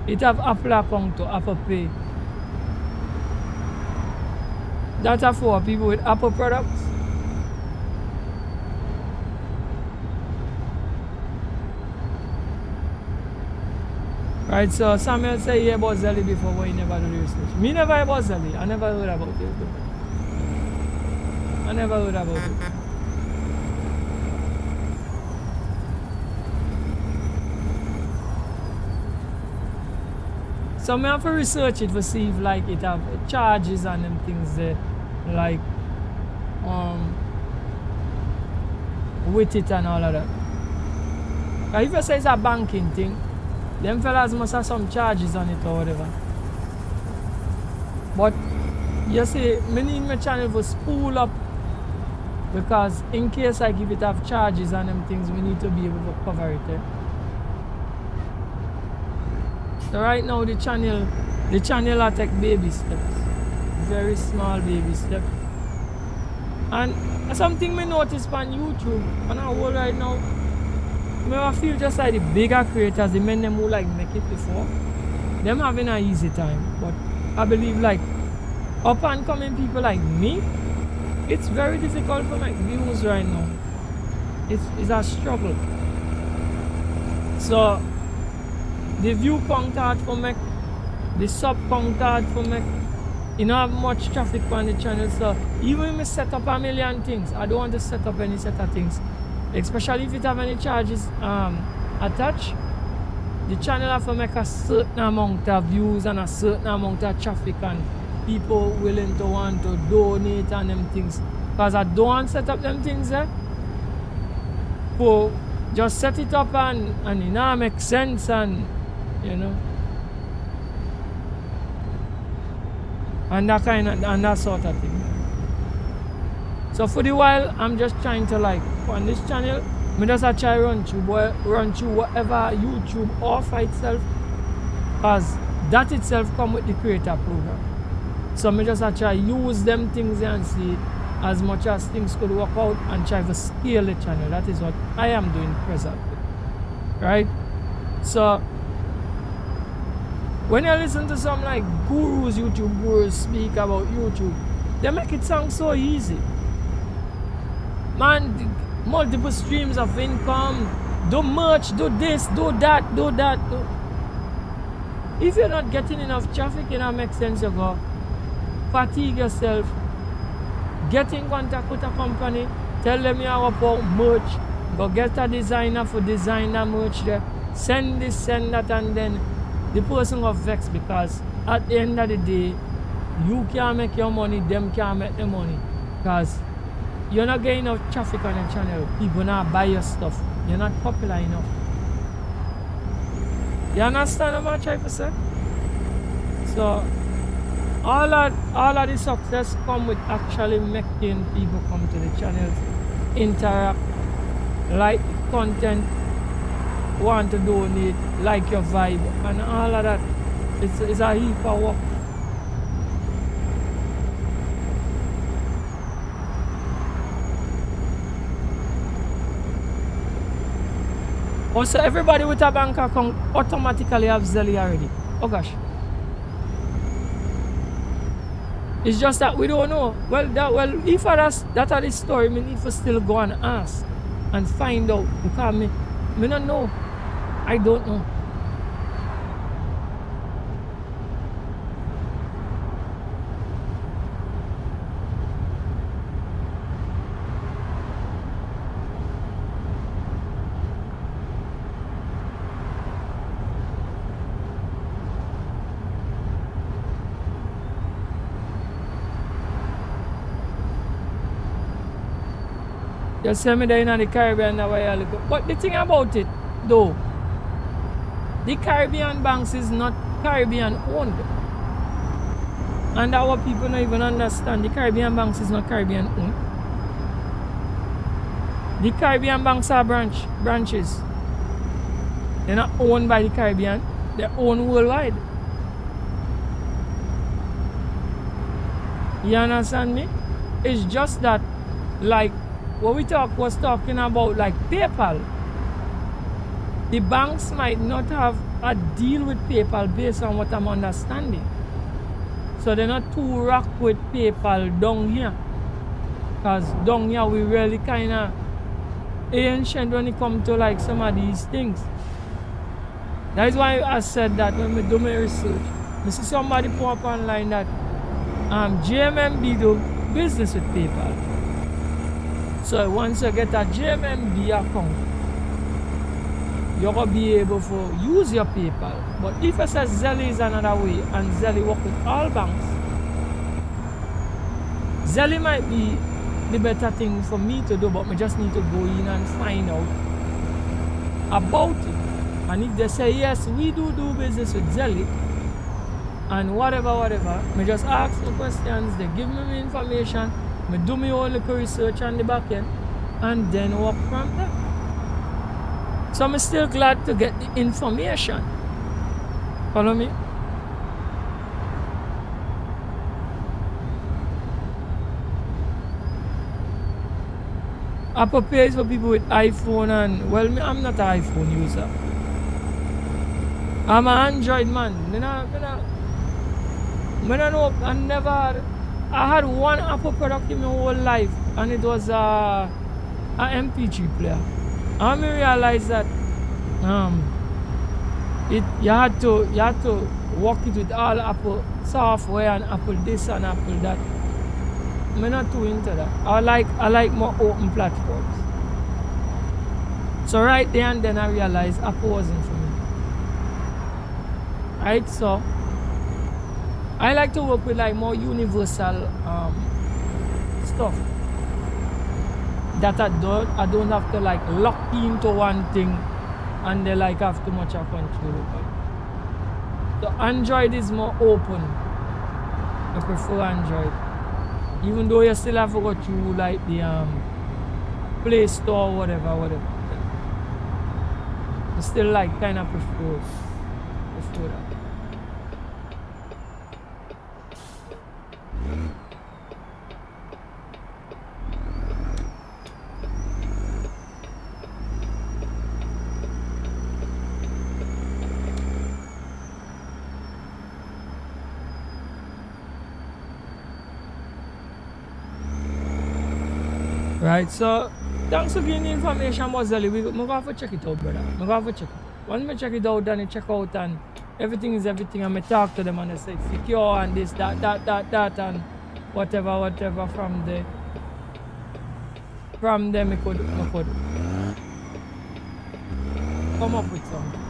It have Apple account to Apple Pay. That's for people with Apple products. Right, so Samuel say he about Zelly before, but he never do the research. Me never about Zelly. I never heard about it. I never heard about it. So I have to research it to see if like it have charges and them things there, like with it and all of that. If you say it's a banking thing, them fellas must have some charges on it or whatever. But you see, me need my channel to spool up, because in case like if it have charges and them things, we need to be able to cover it. So right now the channel will take baby steps, very small baby steps. And something me notice on YouTube and our world right now, I feel just like the bigger creators, the men them who like make it before, them having an easy time. But I believe like up and coming people like me, it's very difficult for make views right now. It's a struggle. So the view count hard for me, the sub count hard for me. You don't have much traffic on the channel, so even if I set up a million things, I don't want to set up any set of things. Especially if it have any charges attached. The channel have to make a certain amount of views and a certain amount of traffic and people willing to want to donate and them things. Because I don't want to set up them things there. So just set it up and it now make sense and and that kind of and that sort of thing. So for the while I'm just trying to like on this channel, I just try run through whatever YouTube offer itself, because that itself come with the creator program. So I just try use them things and see as much as things could work out and try to scale the channel. That is what I am doing presently. Right? So when you listen to some like YouTube gurus speak about YouTube, they make it sound so easy. Man, multiple streams of income, do merch, do this, do that. If you're not getting enough traffic, it don't make sense. You go fatigue yourself, get in contact with a company, tell them you have about merch, go get a designer for design that merch there, send this, send that, and then the person will vex, because at the end of the day, you can't make your money, them can't make the money, because you're not getting enough traffic on your channel. People not buy your stuff. You're not popular enough. You understand what I'm trying to say? So all of the success come with actually making people come to the channel, interact, like content, want to donate, like your vibe, and all of that. It's a heap of work. Also, everybody with a bank account automatically have Zelly already. Oh gosh. It's just that we don't know. Well, if that are the story, we need to still go and ask and find out, because me don't know. I don't know. You see me there in the Caribbean now where you look. But the thing about it, though, the Caribbean banks is not Caribbean owned. And our people don't even understand. The Caribbean banks is not Caribbean owned. The Caribbean banks are branches. They're not owned by the Caribbean. They're owned worldwide. You understand me? It's just that, like, what we was talking about, like PayPal. The banks might not have a deal with PayPal based on what I'm understanding. So they're not too rock with PayPal down here. Because down here we really kind of ancient when it comes to like some of these things. That is why I said that when we do my research. I see somebody put up online that JMMB do business with PayPal. So once you get a JMMB account, you're going to be able to use your PayPal. But if I say Zelle is another way, and Zelle work with all banks, Zelle might be the better thing for me to do, but I just need to go in and find out about it. And if they say, yes, we do business with Zelle, and whatever, I just ask the questions, they give me the information, I do my own little research on the back end, and then work from there. So I'm still glad to get the information. Follow me? Apple Pay is for people with iPhone and, well, I'm not an iPhone user. I'm an Android man. I had one Apple product in my whole life, and it was a MP3 player. I realized that you had to work it with all Apple software and Apple this and Apple that. I'm not too into that. I like more open platforms. So right there and then I realized Apple wasn't for me. Right, so I like to work with like more universal stuff that I don't have to like lock into one thing and they like have too much of control over it. So Android is more open. I prefer Android. Even though you still have to go through like the Play Store or whatever. I still like kind of prefer that. Right, so thanks for giving the information about Zelle. We're going to have to check it out, brother. We're going to have to check it. Once I check it out, then I check out and everything is everything. And I talk to them and they say it's secure and this, that, and whatever from there. From them, I could come up with something.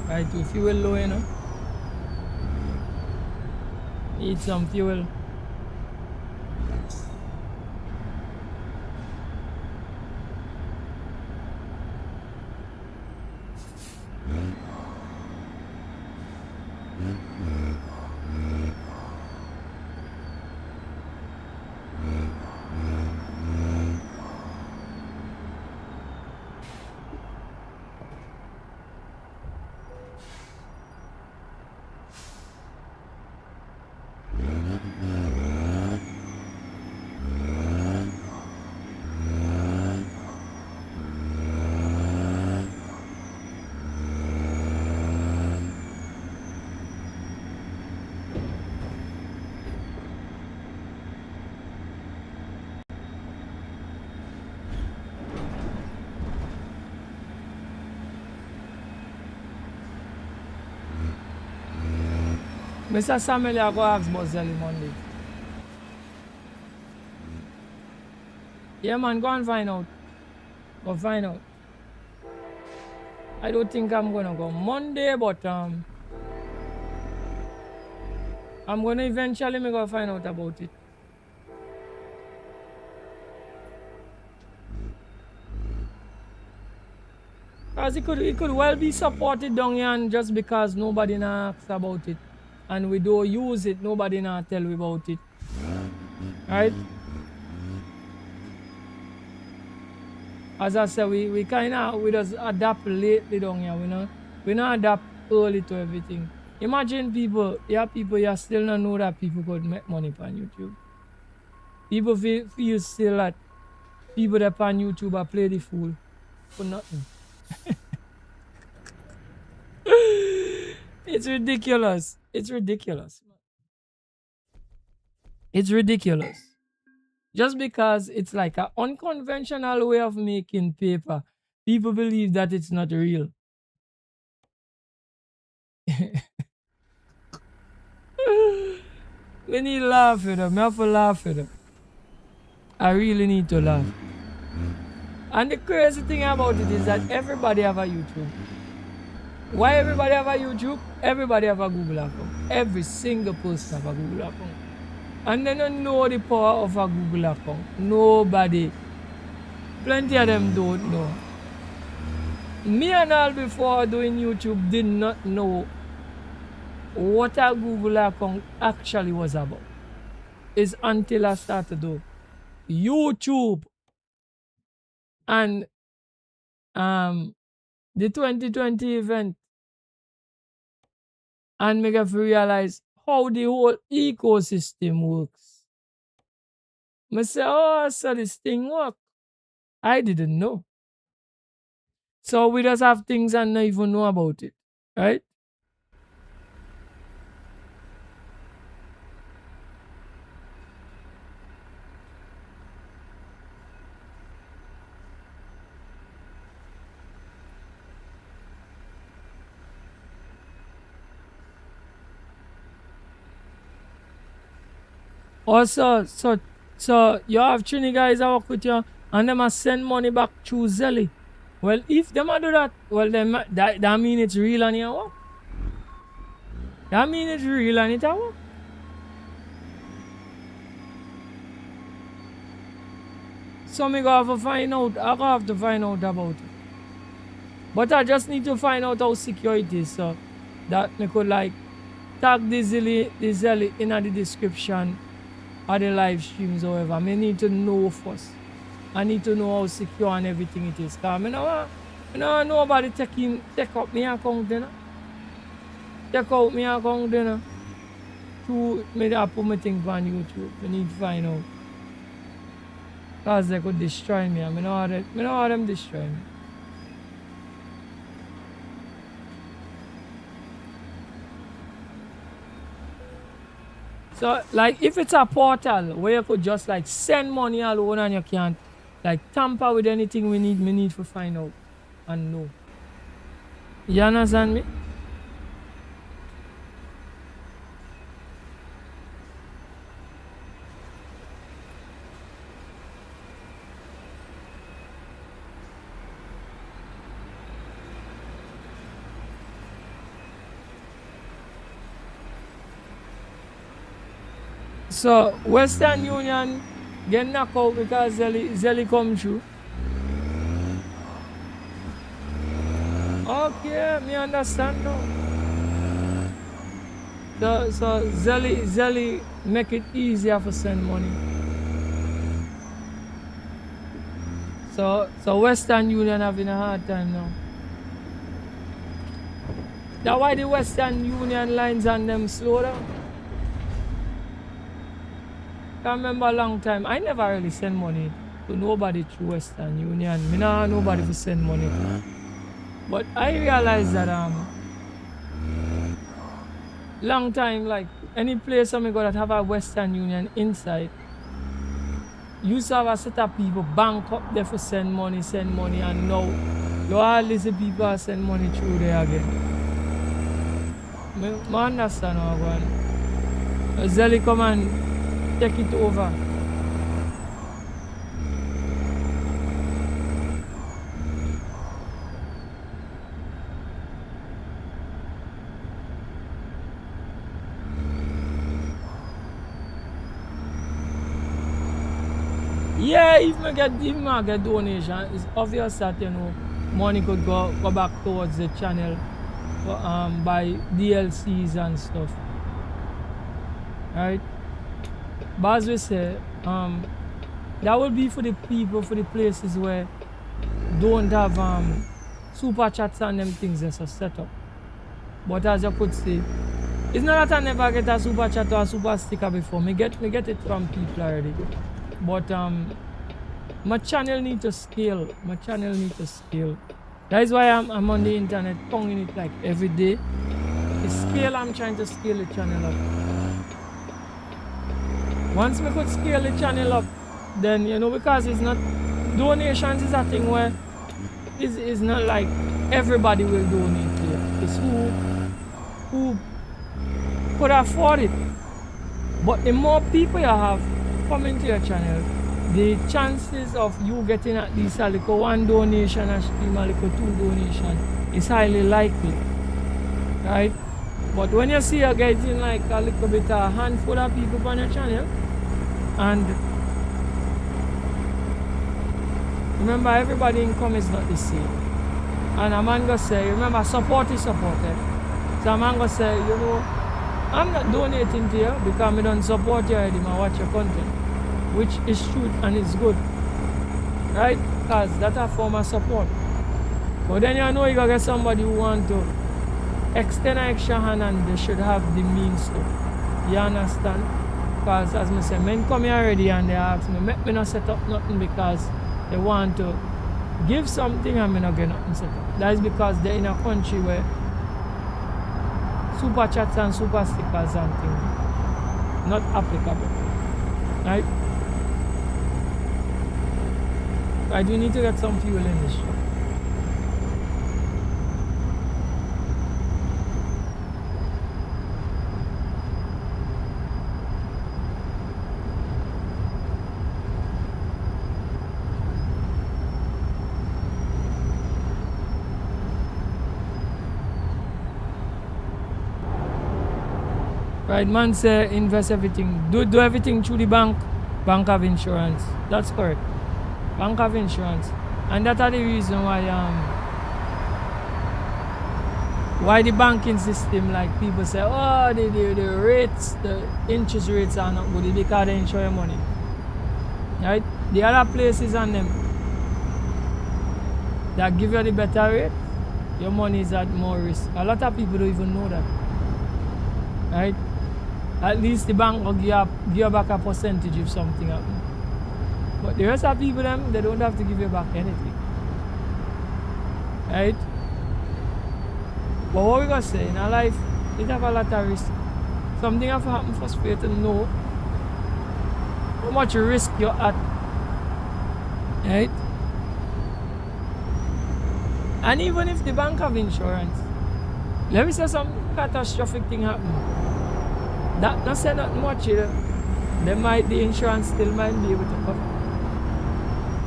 Right, to fuel low, you know. Need some fuel. Mr. Samuel, I go ask about Zelly Monday. Yeah, man, go and find out. Go find out. I don't think I'm gonna go Monday, but I'm gonna eventually go find out about it. Because it could well be supported down here, and just because nobody asks about it and we don't use it, nobody tell we about it. Right? As I said, we just adapt lately down here, we not adapt early to everything. Imagine people you still not know that people could make money on YouTube. People feel still that people that on YouTube are play the fool for nothing. It's ridiculous. It's ridiculous. It's ridiculous. Just because it's like an unconventional way of making paper, people believe that it's not real. We need to laugh at them. I have to laugh at them. I really need to laugh. And the crazy thing about it is that everybody have a YouTube. Why everybody have a YouTube? Everybody have a Google account. Every single person have a Google account. And they don't know the power of a Google account. Nobody. Plenty of them don't know. Me and all before doing YouTube did not know what a Google account actually was about. It's until I started to do YouTube and the 2020 event, and make us realize how the whole ecosystem works. I say, oh, so this thing work. I didn't know. So we just have things and not even know about it, right? Also, so you have Trini guys that work with you and them a send money back through Zelly. Well, if them a do that, well then that mean it's real and it work. That mean it's real and it work. So me go have to find out. I go have to find out about it. But I just need to find out how secure it is, so that me could like tag the Zelly in the description of the live streams, however. I need to know first. I need to know how secure and everything it is. Because I don't want nobody take up my account then. Take out my account then. To me I put my thing on YouTube. I need to find out. Because they could destroy me. I don't want them destroy me. So, like, if it's a portal where you could just like send money alone and you can't like tamper with anything we need to find out and know. You understand me? So Western Union get knocked out because Zelly come through. Okay, me understand now. So Zelly make it easier for send money. So Western Union having a hard time now. That's why the Western Union lines on them slow down. I remember a long time, I never really send money to nobody through Western Union. Me nah nobody to send money to. But I realized that long time, like any place I go that have a Western Union inside, used to have a set of people bank up there for send money, and now you all these people send money through there again. I understand what one. Zelly come and take it over. Yeah, if I get donation, it's obvious that money could go back towards the channel by DLCs and stuff. Right? But as we say, that will be for the people, for the places where don't have super chats and them things that's a setup. But as I could say, it's not that I never get a super chat or a super sticker before. Me get it from people already. But my channel need to scale. My channel need to scale. That is why I'm on the internet tonguing it like every day. The scale, I'm trying to scale the channel up. Once we could scale the channel up, then because it's not donations is a thing where it's not like everybody will donate here. It's who could afford it. But the more people you have coming to your channel, the chances of you getting at least a little one donation and stream a little two donation is highly likely, right? But when you see you're getting like a little bit a handful of people on your channel, and remember everybody income is not the same, and a man gonna say, remember support is supported. So a man gonna say, I'm not donating to you because I don't support you already, I watch your content, which is true and it's good, right? Because that's a form of support. But then you gotta get somebody who want to extend an extra hand, and they should have the means to. You understand? Because as I say, men come here already and they ask me, make me not set up nothing because they want to give something and me not get nothing set up. That is because they're in a country where super chats and super stickers and things not applicable, right? Right, we need to get some fuel in this shop. Right, man say invest everything. Do everything through the bank. Bank of insurance. That's correct. Bank of insurance. And that are the reason why the banking system, like people say, oh, the rates, the interest rates are not good because they insure your money. Right? The other places on them that give you the better rate, your money is at more risk. A lot of people don't even know that. Right? At least the bank will give you back a percentage if something happens. But the rest of people, they don't have to give you back anything. Right? But what we gonna say, in our life, it have a lot of risk. Something have to happen for you to know how much risk you're at. Right? And even if the bank have insurance, let me say some catastrophic thing happen. That not say not much, the insurance still might be able to cover.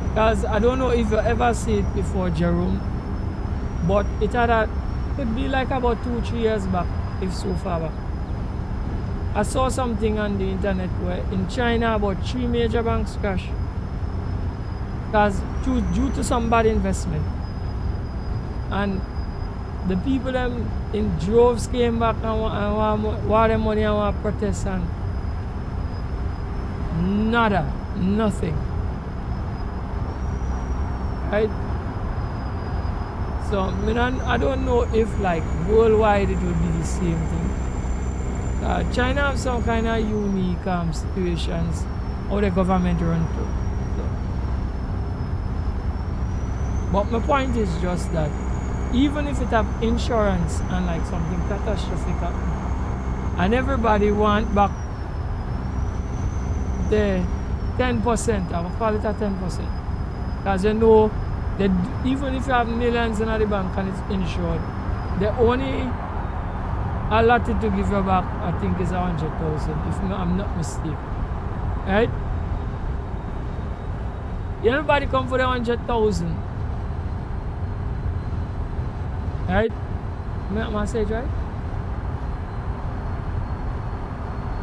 Because I don't know if you ever see it before, Jerome, but it could be like about 2-3 years back, if so far back. I saw something on the internet where in China about 3 major banks crashed because due to some bad investment, and the people in droves came back and want their money and want protest, and nothing. Right? So I don't know if like worldwide it will be the same thing. China have some kind of unique situations how the government run through. So. But my point is just that even if it have insurance and like something catastrophic happen, and everybody want back the 10%, I will call it a 10%. Because that even if you have millions in the bank and it's insured, the only allotted to give you back, I think, is 100,000, if I'm not mistaken. Right? Everybody come for the 100,000. Right? Am I say it right?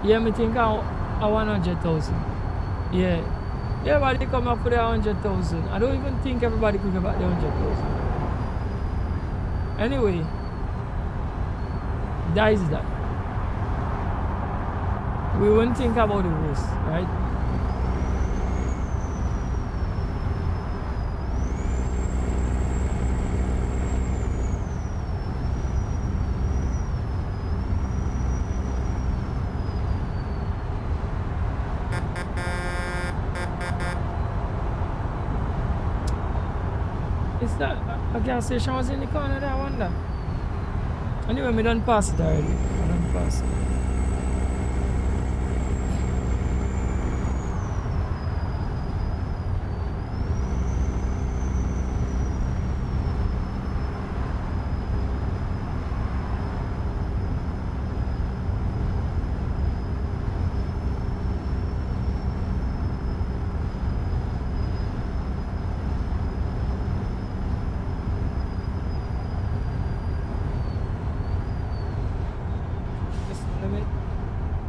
Yeah, me think I 100,000. Yeah. Everybody come up for the 100,000. I don't even think everybody could give back the 100,000. Anyway, that is that. We won't think about the worst, right? Is that a gas station was in the corner there, I wonder? Anyway, we done pass it already. I done pass it.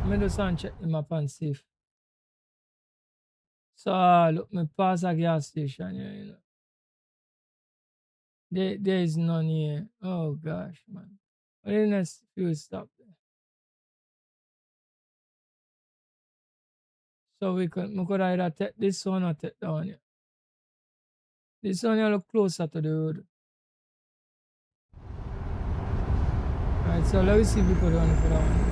Let me do some check the map and see if. So look, me pass a gas station here, you know. There is none here. Oh gosh, man. What is the next fuel stop there? So we could either take this one or take that one here. This one here look closer to the road. Alright, so let me see if we could run for that one.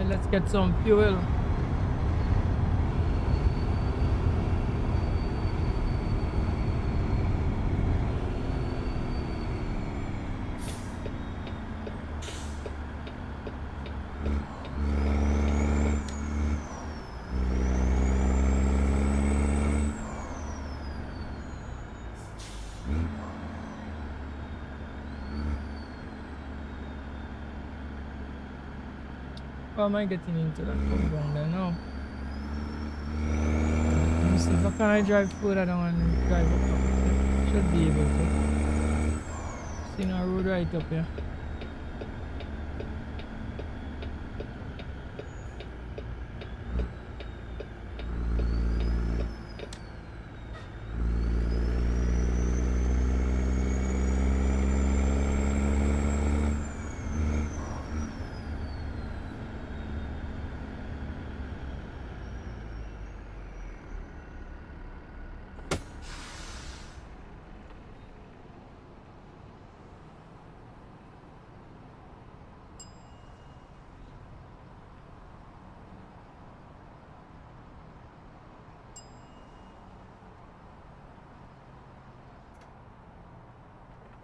And let's get some fuel. How am I getting into that compound there now? Let me see if I drive further down and drive up. Yeah, should be able to. See no road right up here.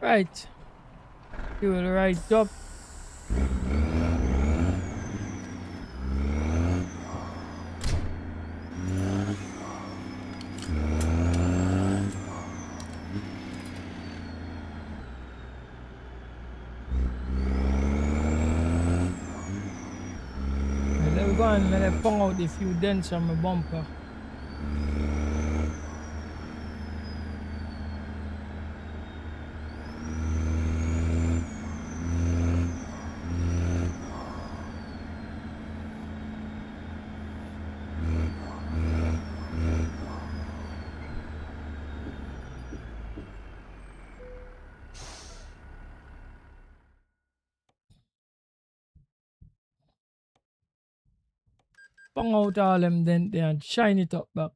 Right. Fuel right up. Let me go and let me pong out a few dents on my bumper. Pong out all them dent there and shine it up back.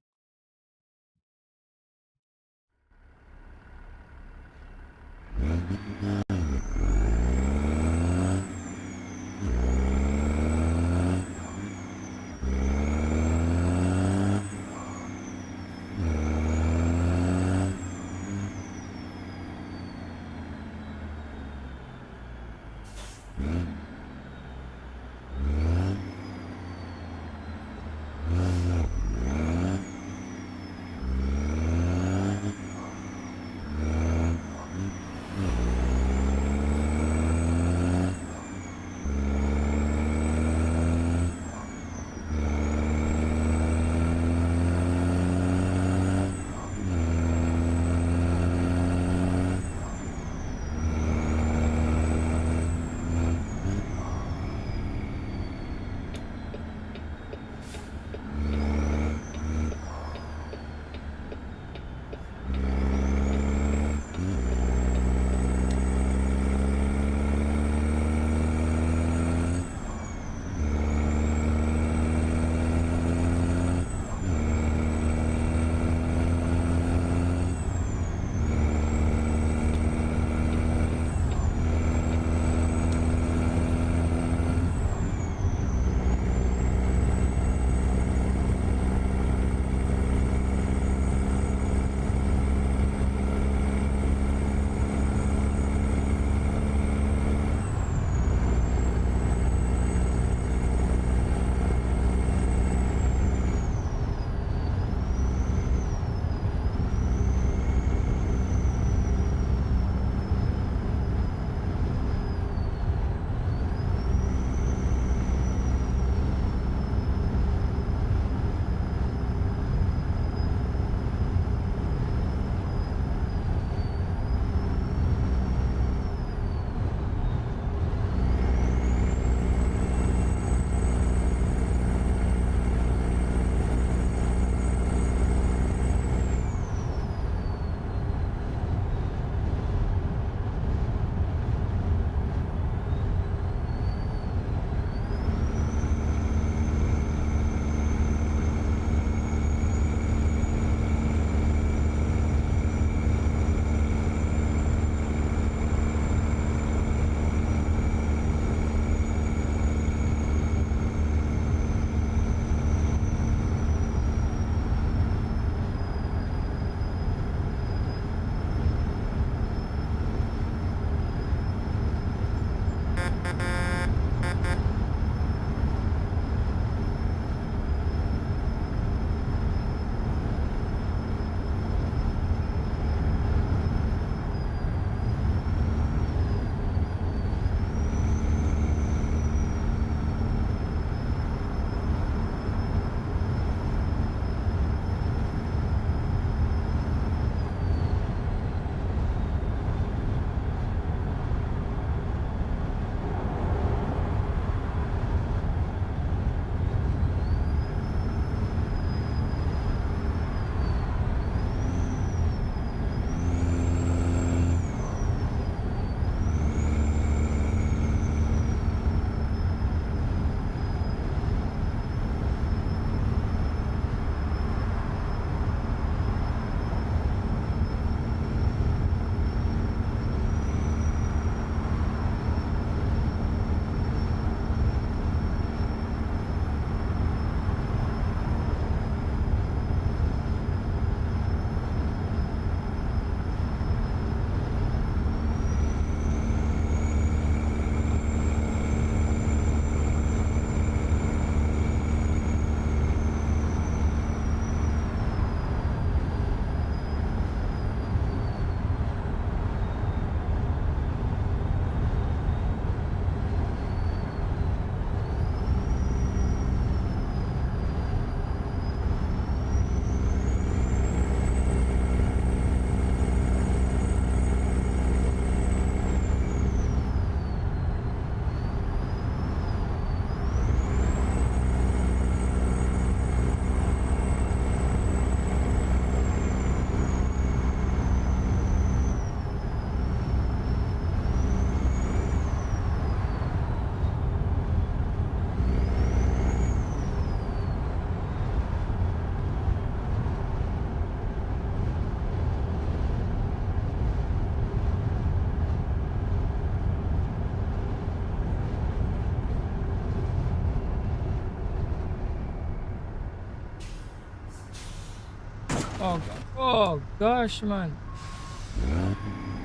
Oh, oh gosh, man.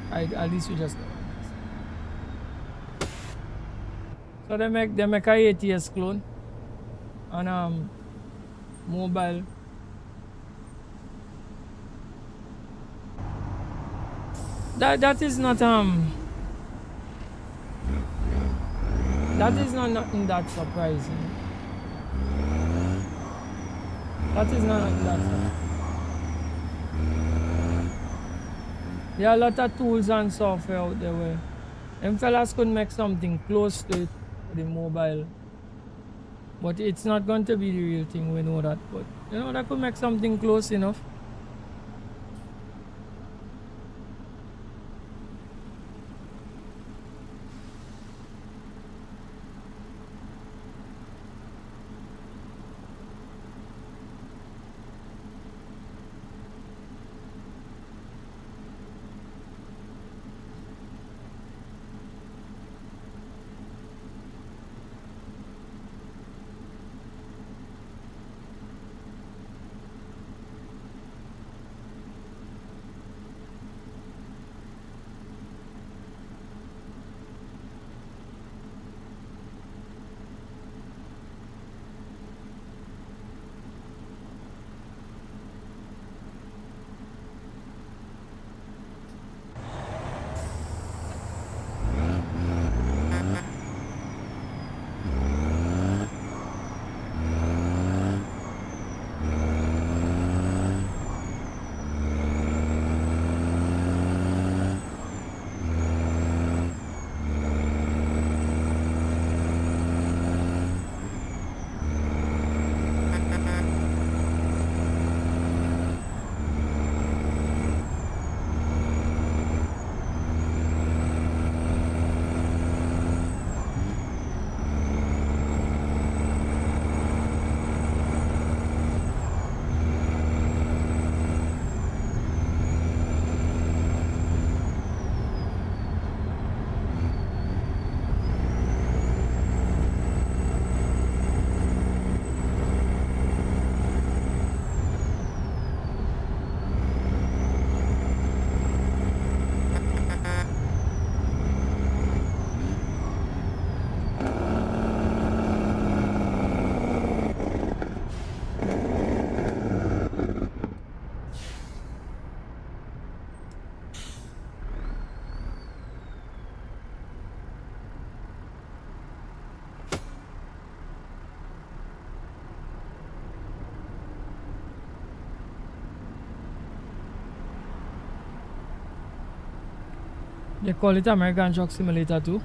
At least we just know. So they make a ATS clone on mobile. That is not that is not nothing that surprising. That is not nothing that surprising. There are a lot of tools and software out there where them fellas could make something close to it for the mobile. But it's not going to be the real thing, we know that. But you know, that could make something close enough. They call it American Truck Simulator too.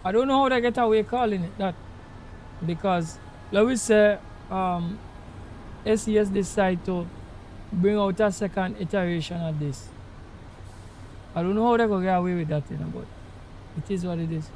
I don't know how they get away calling it that because let me say SES decide to bring out a second iteration of this. I don't know how they gonna get away with that, but it is what it is.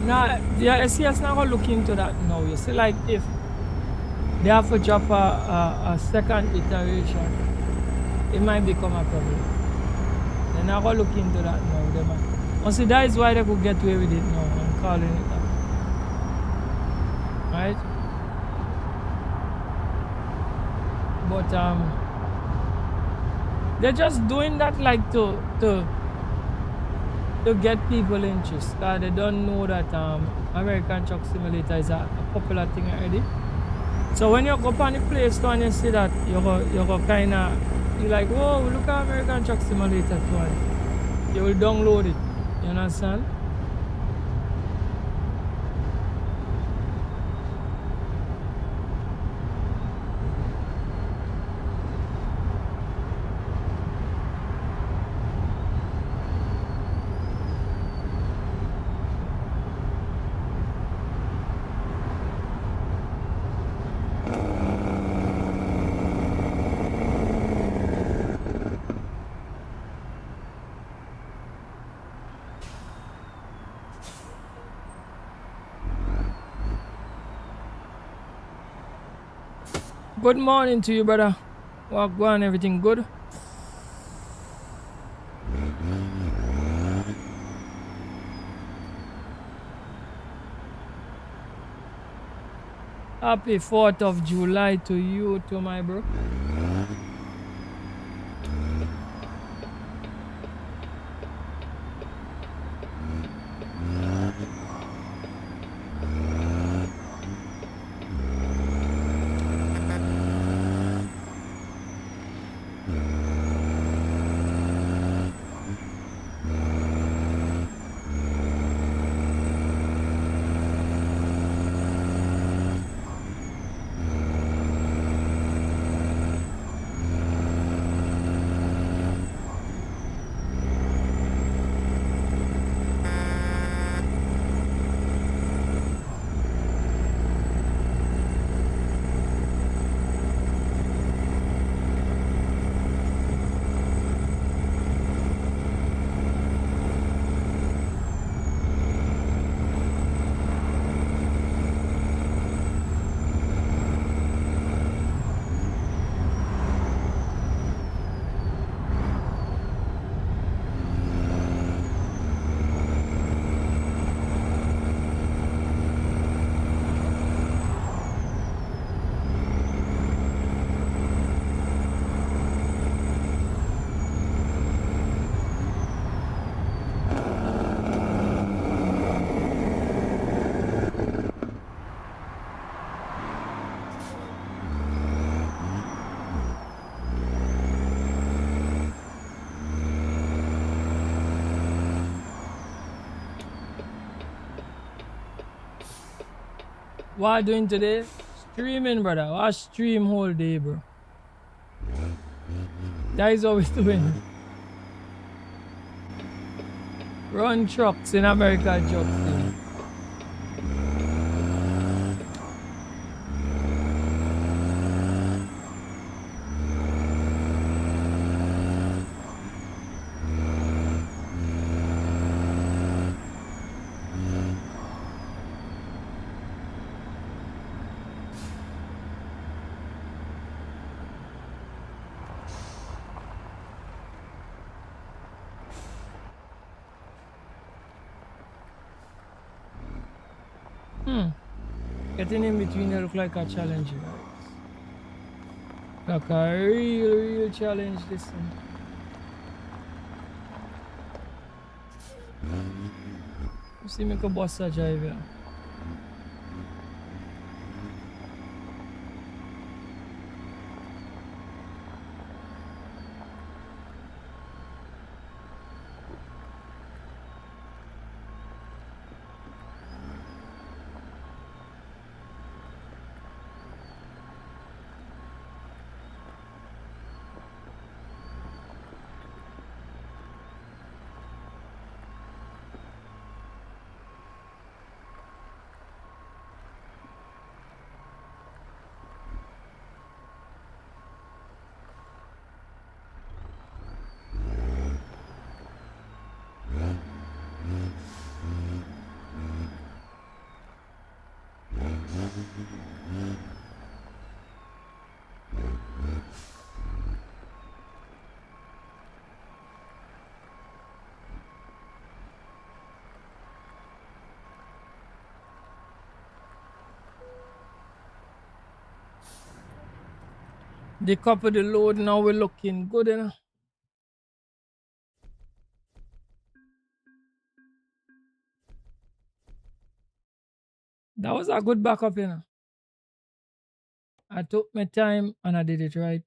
Now, the SCS now gonna look into that now. You see, like if they have to drop a second iteration, it might become a problem. They're not gonna look into that now. They might. See, that is why they could get away with it now. I'm calling it that. Right? But they're just doing that like to get people interest. Cause they don't know that American Truck Simulator is a popular thing already. So when you go up on the Play Store and you see that, you go kinda, you're like, whoa, look at American Truck Simulator 2. You will download it. You understand? Good morning to you, brother. Walk on, everything good? Happy 4th of July to you, to my bro. What are you doing today? Streaming, brother. I stream whole day, bro. That is what we're doing. Run trucks in America, trucks. Getting in between they look like a challenge, guys. Like a real challenge, this one. You see me go bust a drive here. They copy the load, now we're looking good, you know. That was a good backup, you know. I took my time and I did it right.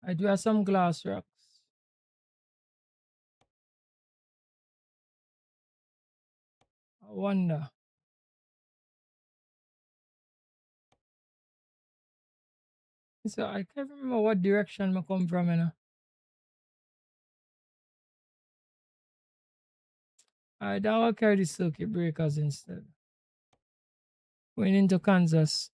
I do have some glass rocks. I wonder. So I can't remember what direction I come from, you know. I will carry the circuit breakers instead. Going into Kansas.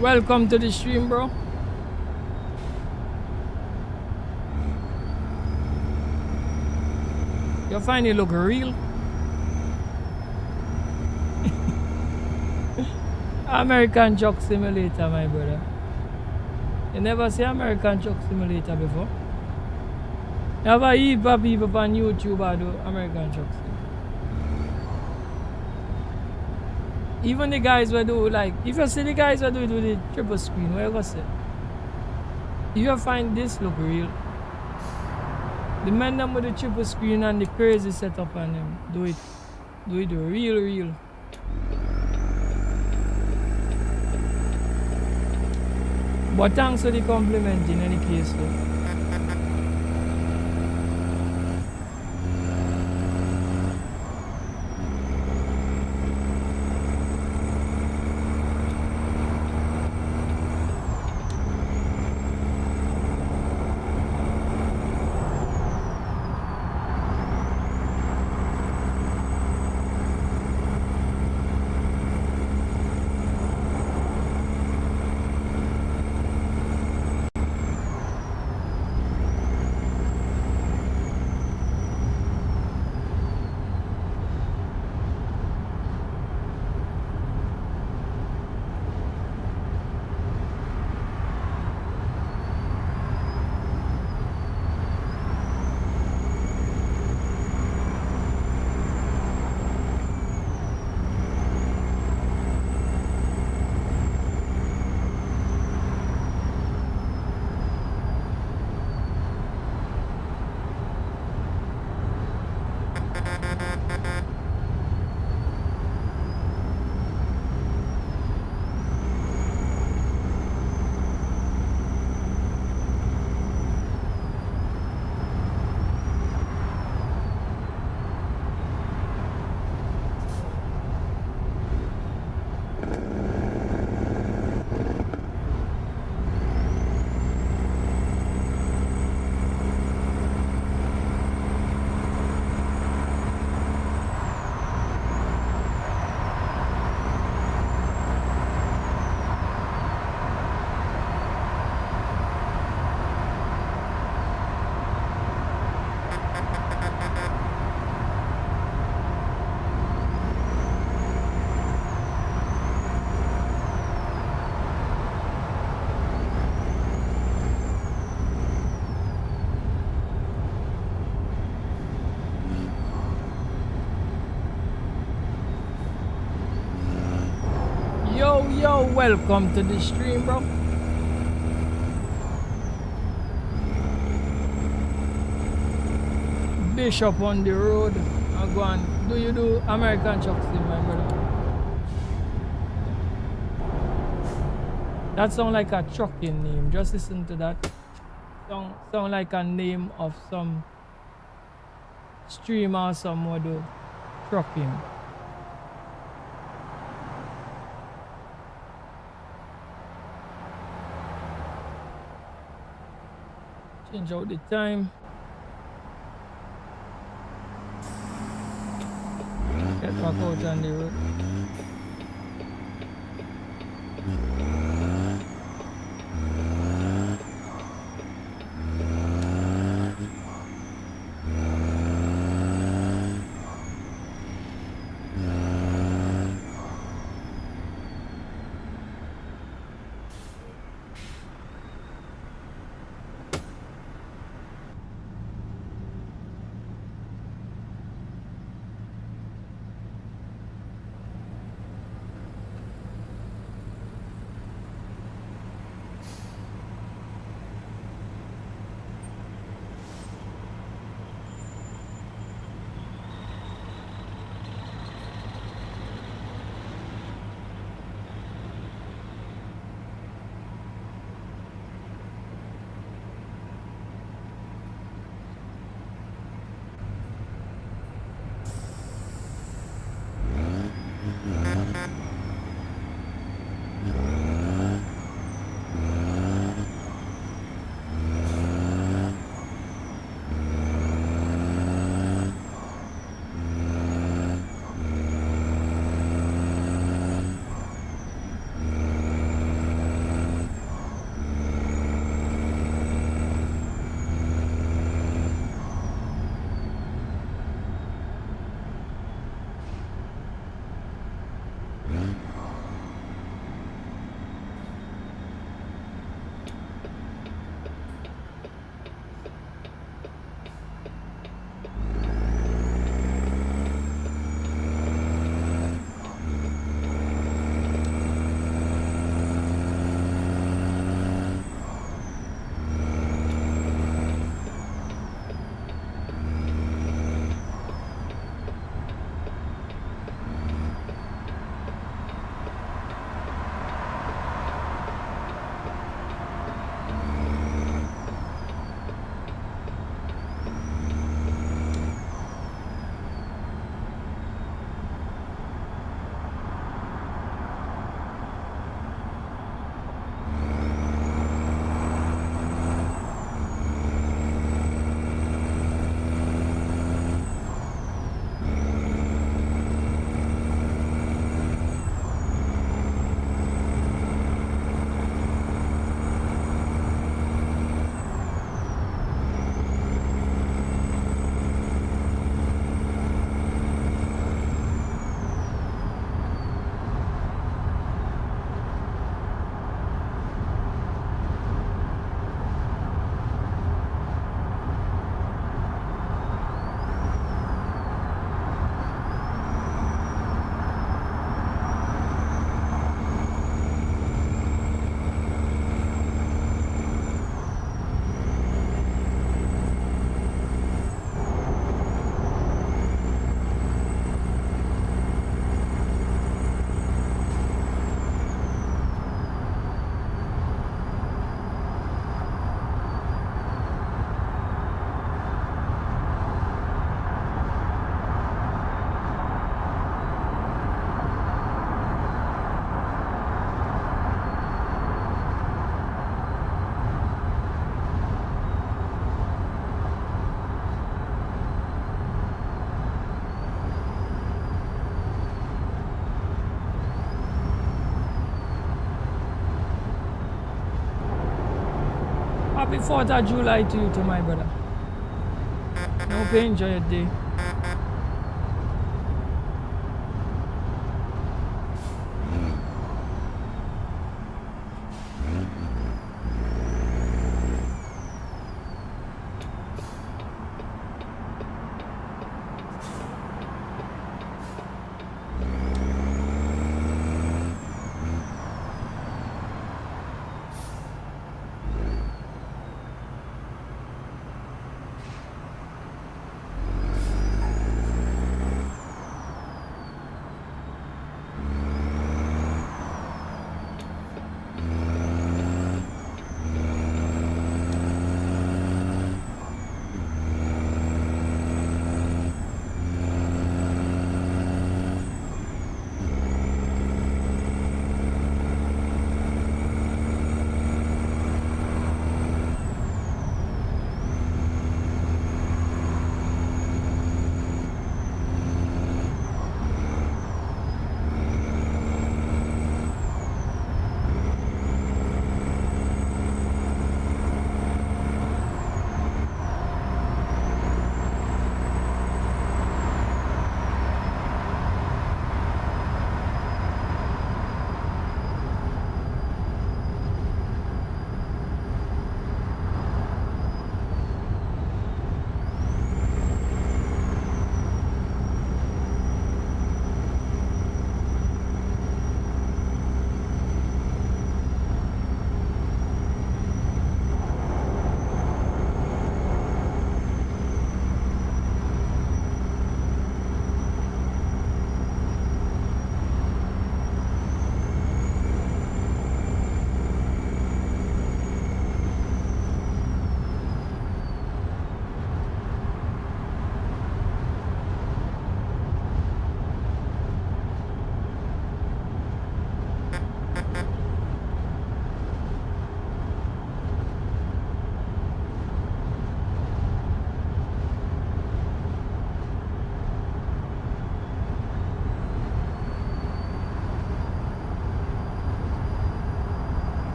Welcome to the stream, bro. You find it look real? American Truck Simulator, my brother. You never see American Truck Simulator before? You have a heap of people on YouTube that do American Truck Simulator. Even the guys who do, like, if you see the guys who do it with the triple screen, what you gonna say? You find this look real. The men them with the triple screen and the crazy setup on them do it real. But thanks for the compliment in any case though. Yo, welcome to the stream, bro. Bishop on the road. I go on. Do you do American truck sim, my brother? That sound like a trucking name. Just listen to that. Sound like a name of some streamer or some would do trucking. Change out the time. Get back out on the road. Happy 4th of July to you, to my brother. I hope you enjoy your day.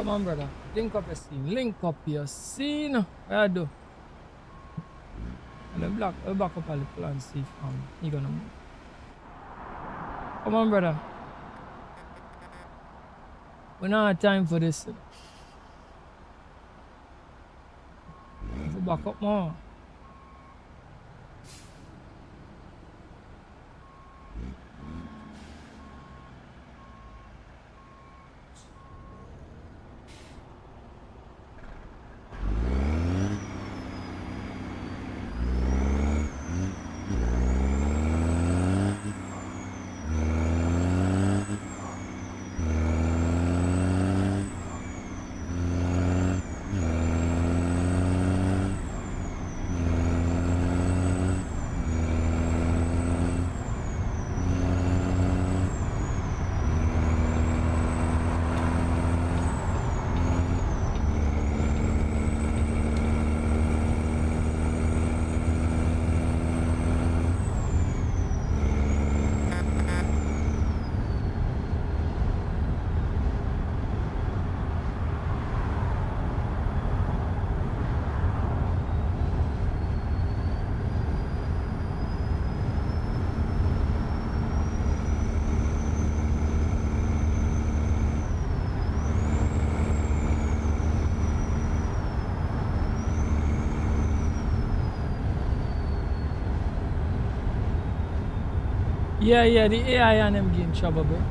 Come on, brother. Link up your scene. Link up your scene. What I do? And the block, we back up a little and see if he gonna move. Come on, brother. We don't have time for this. We back up more. Yeah, the AI and them getting trouble, bro.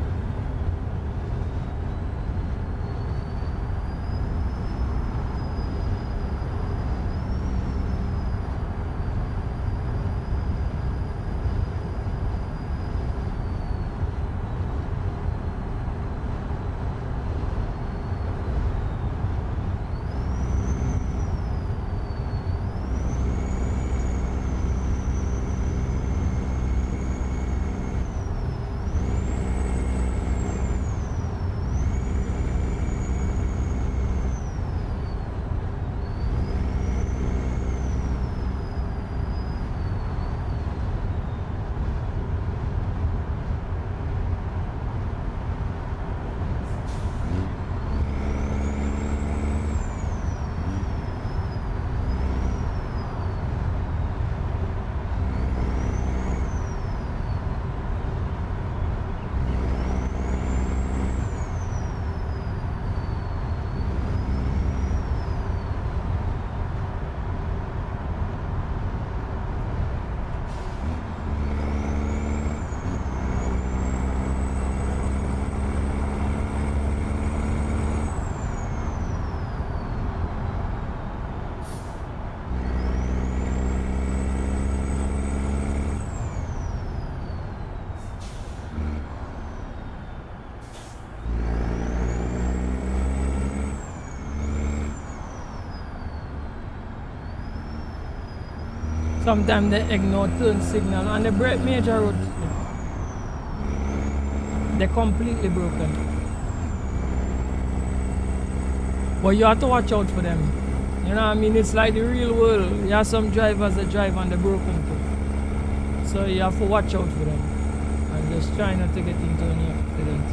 Sometimes they ignore turn signal and they break major roads. They're completely broken. But you have to watch out for them. You know what I mean? It's like the real world. You have some drivers that drive and they're broken too. So you have to watch out for them. And just try not to get into any accidents.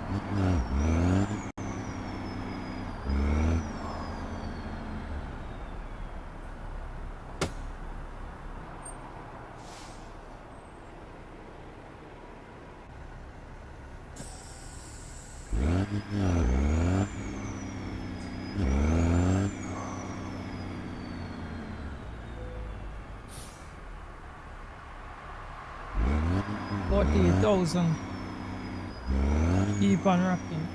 $48,000. Keep on rocking.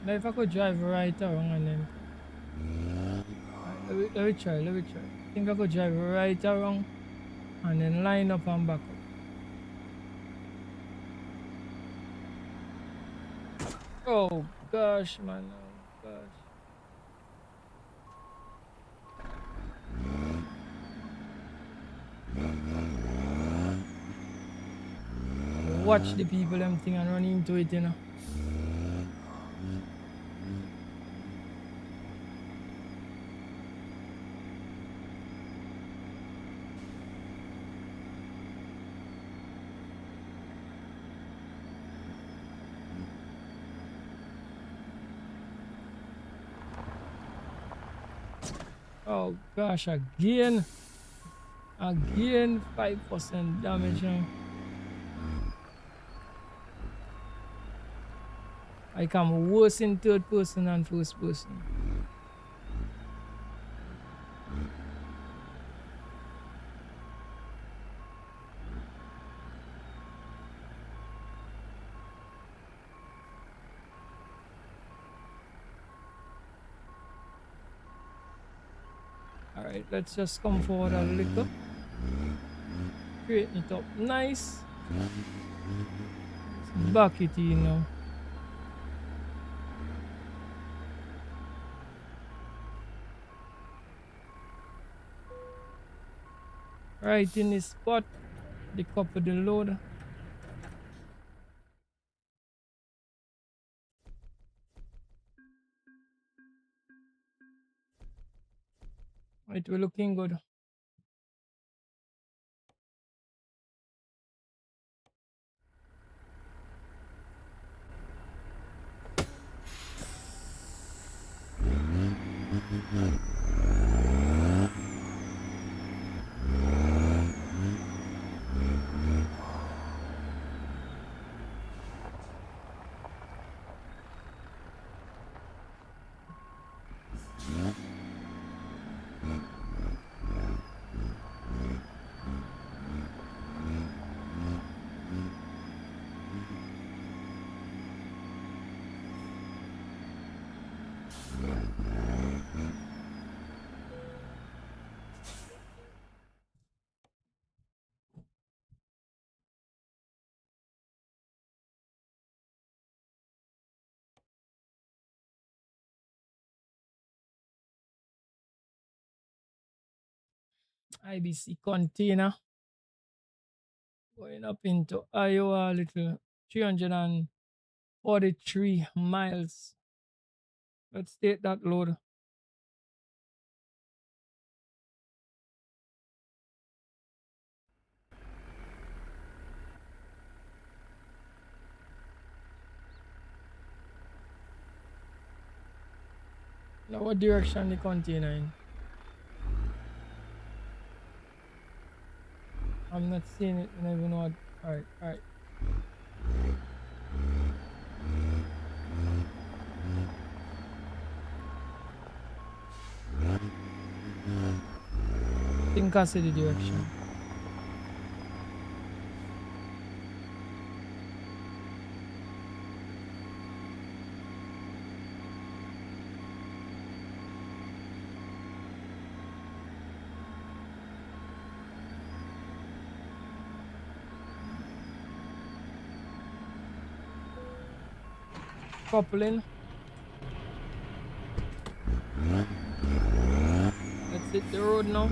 Now if I could drive right around and then let me try, let me try. I think I could drive right around and then line up and back up. Oh gosh, man. Oh gosh. Watch the people them thing and run into it, you know. Oh gosh, again 5% damage now. I come worse in third person and first person. Alright, let's just come forward a little. Straighten it up nice. Back it in now. Right in the spot, the cup of the load. Right, we're looking good. IBC container going up into Iowa, little 343 miles. Let's take that load. Now what direction the container in? I'm not seeing it, I don't even know what. Alright. I think I see the direction. Coupling. Let's hit the road now.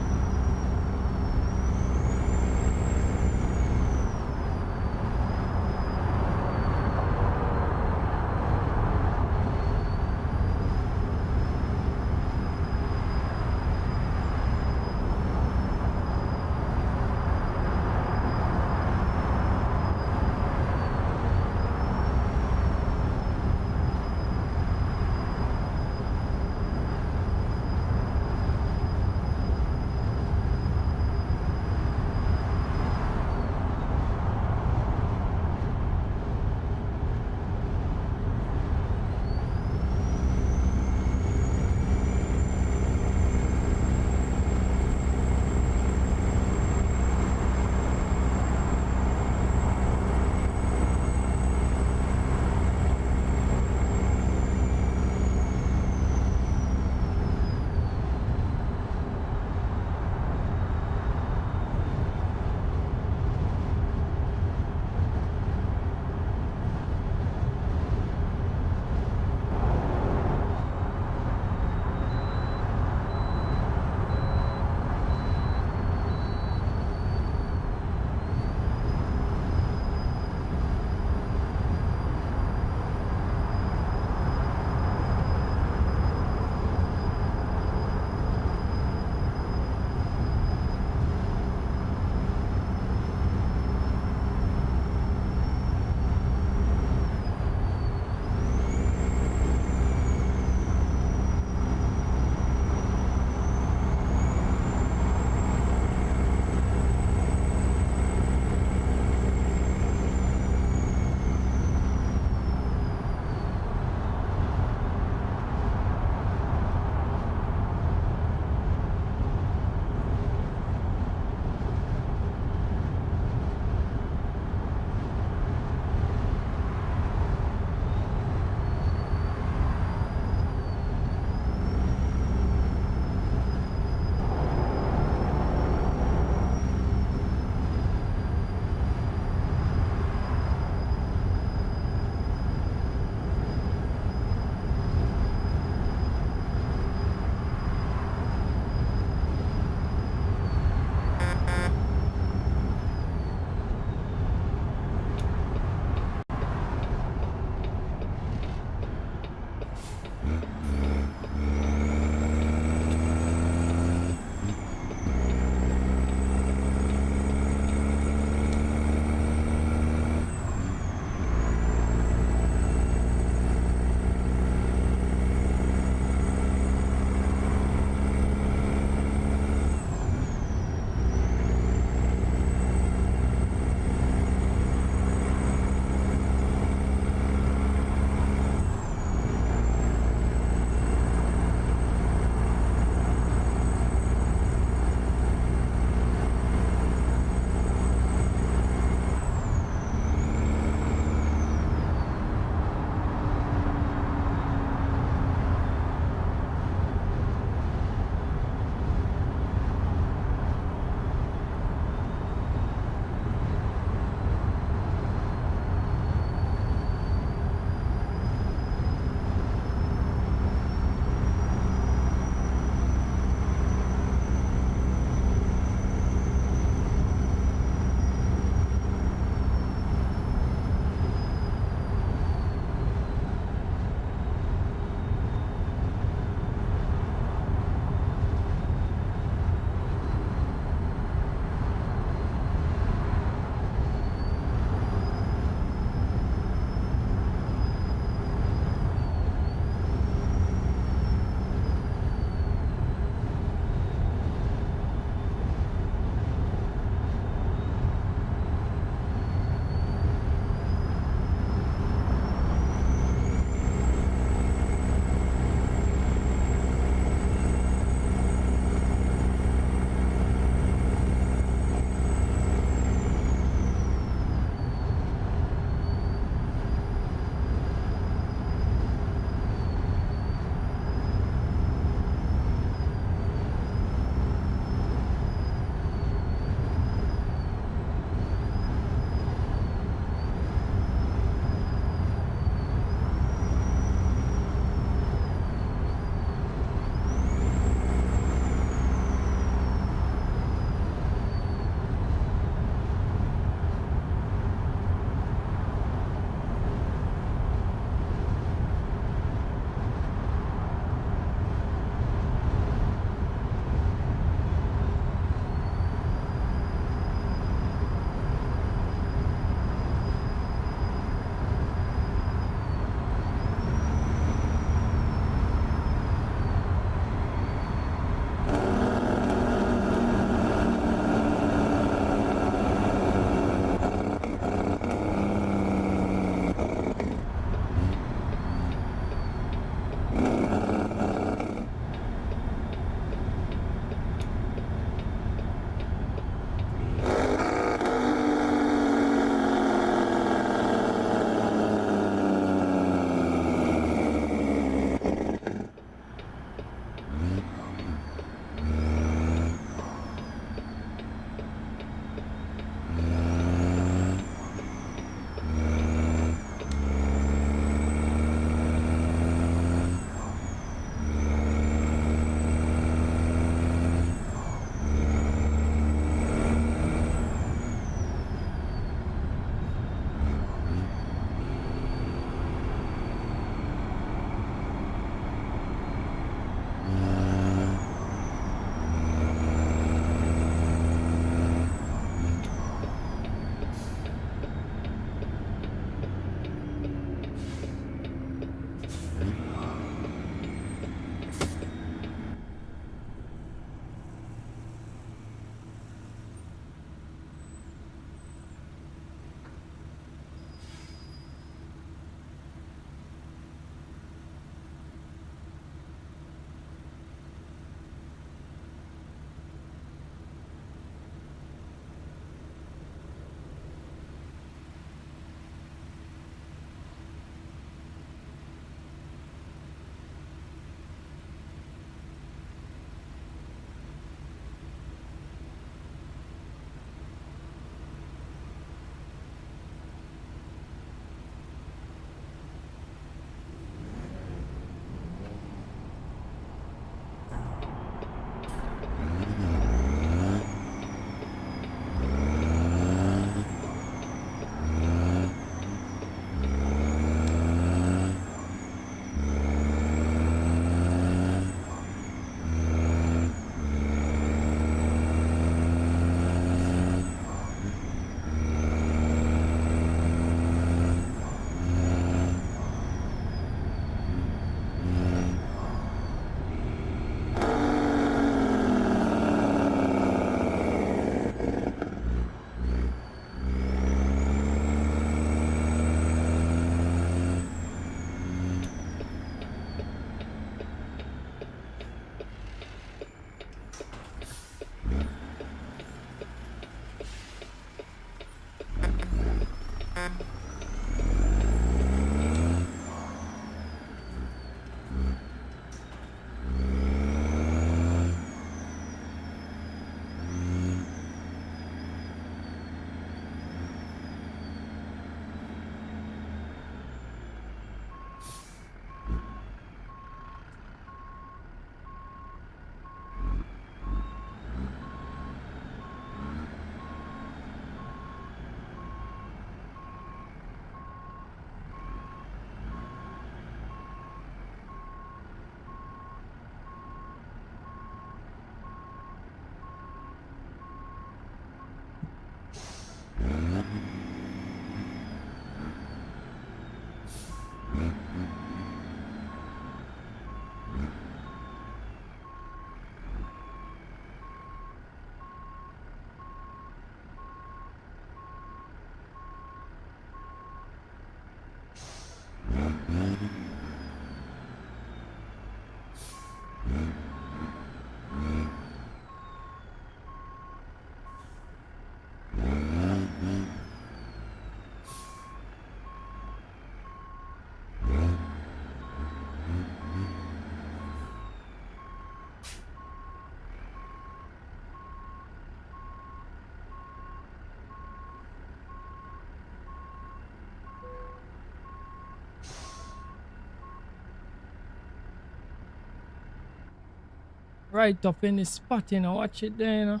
right up in the spot, you know. Watch it there, you know.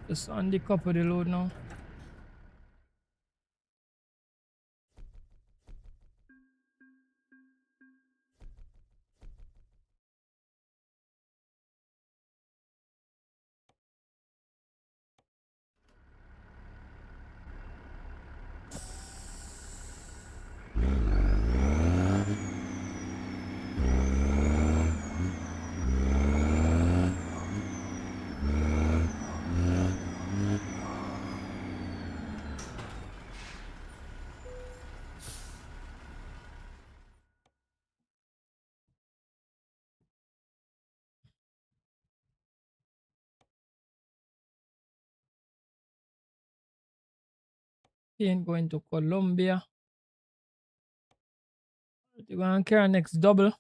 Just on the cup of the load now. He ain't going to Colombia. You're going to carry next double.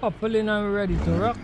Couple in and we're ready to rock.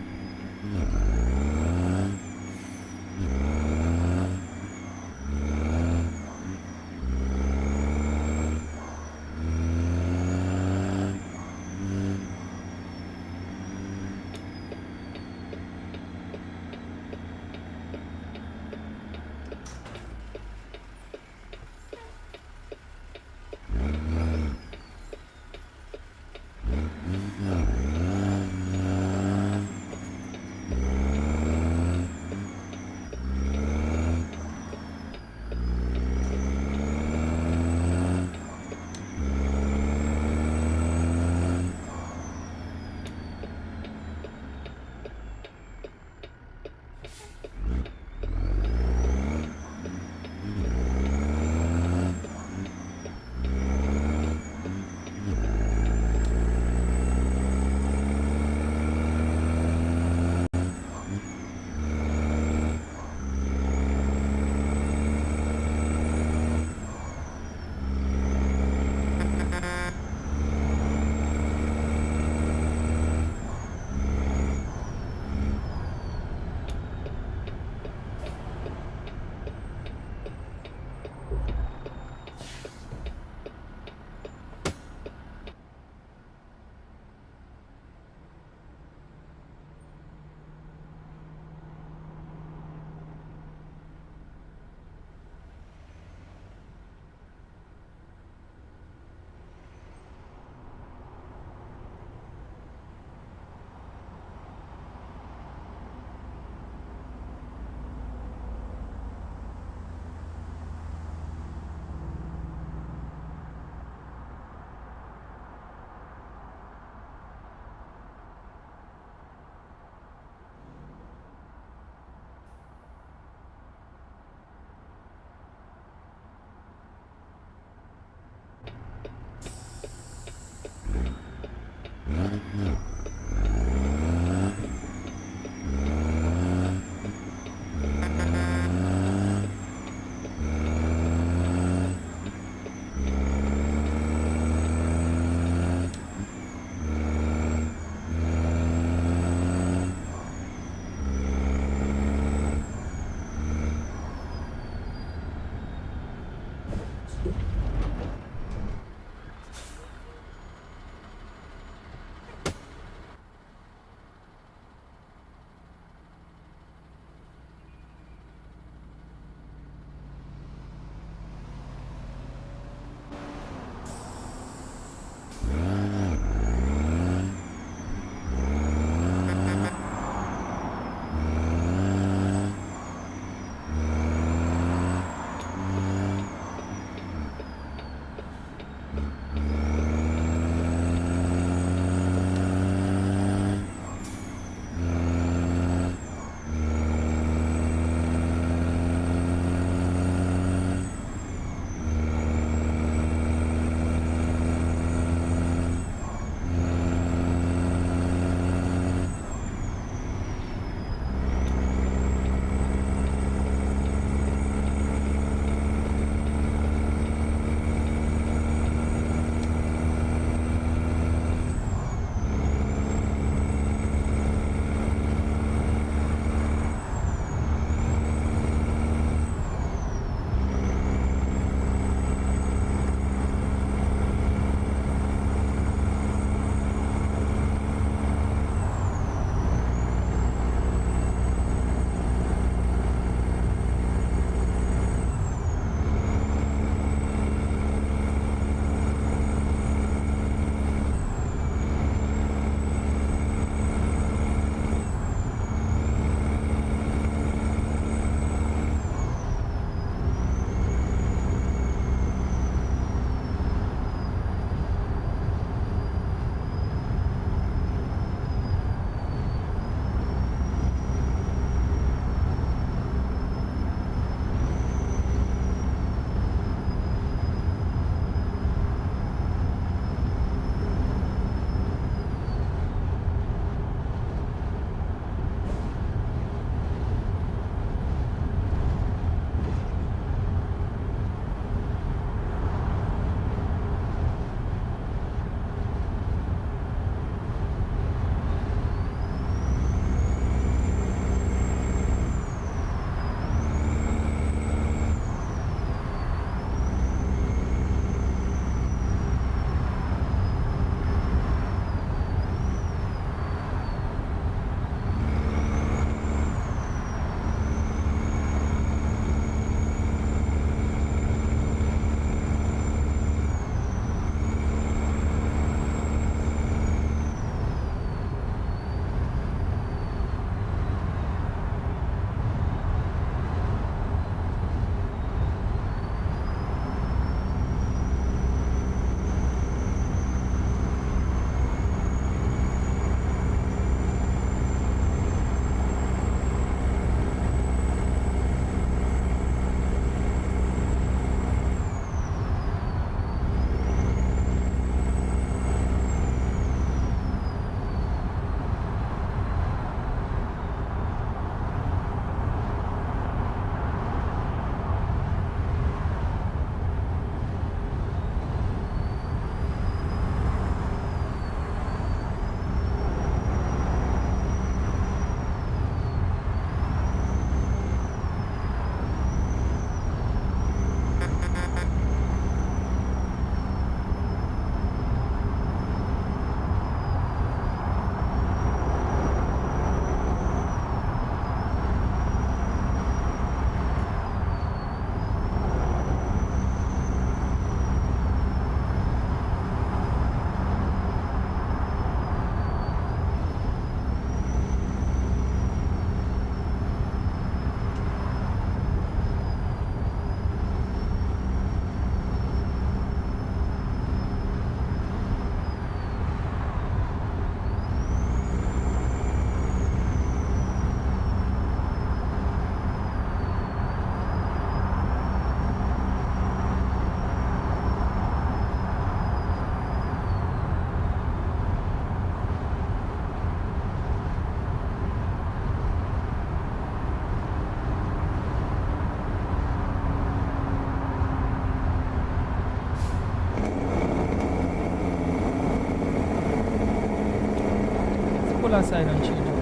pull aside and change up.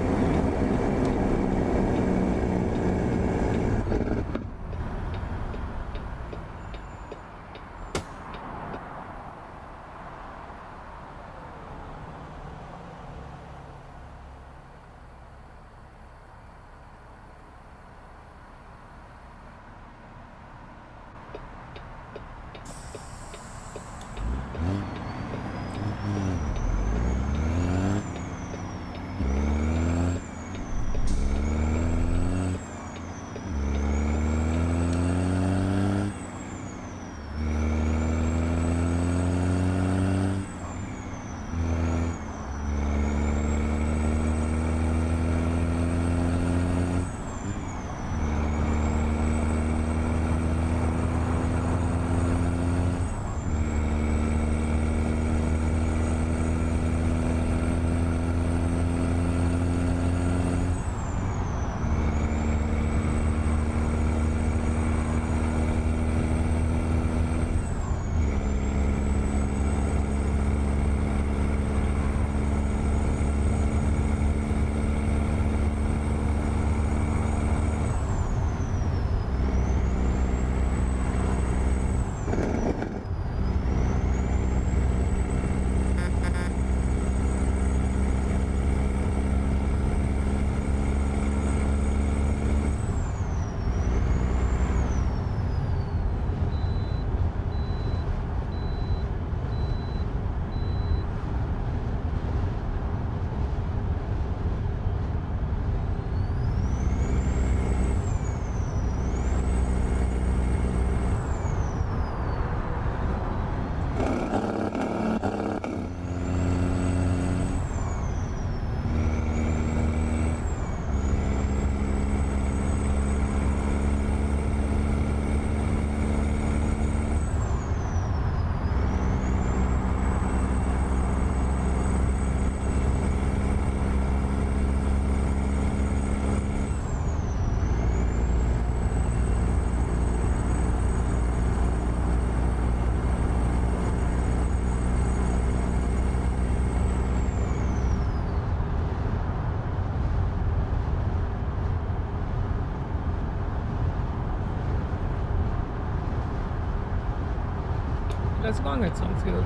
Let's go and get some fuel.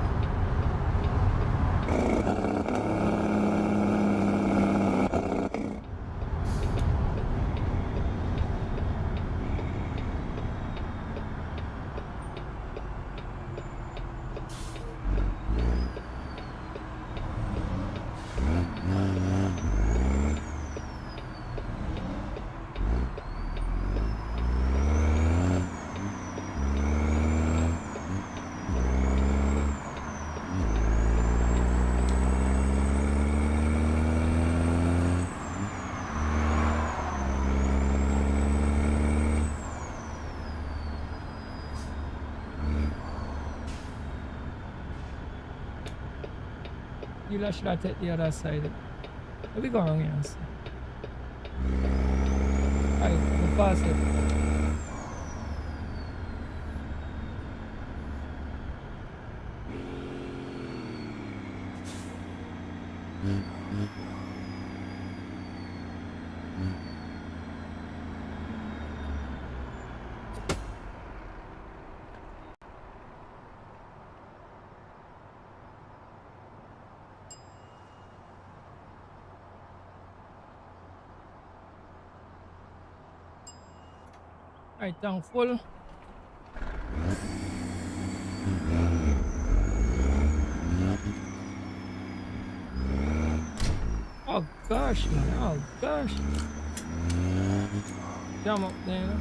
You should have take the other side. Where we go wrong here? Alright, we'll pass it. Alright, thankful. Oh gosh, man. Oh gosh. Jump up there.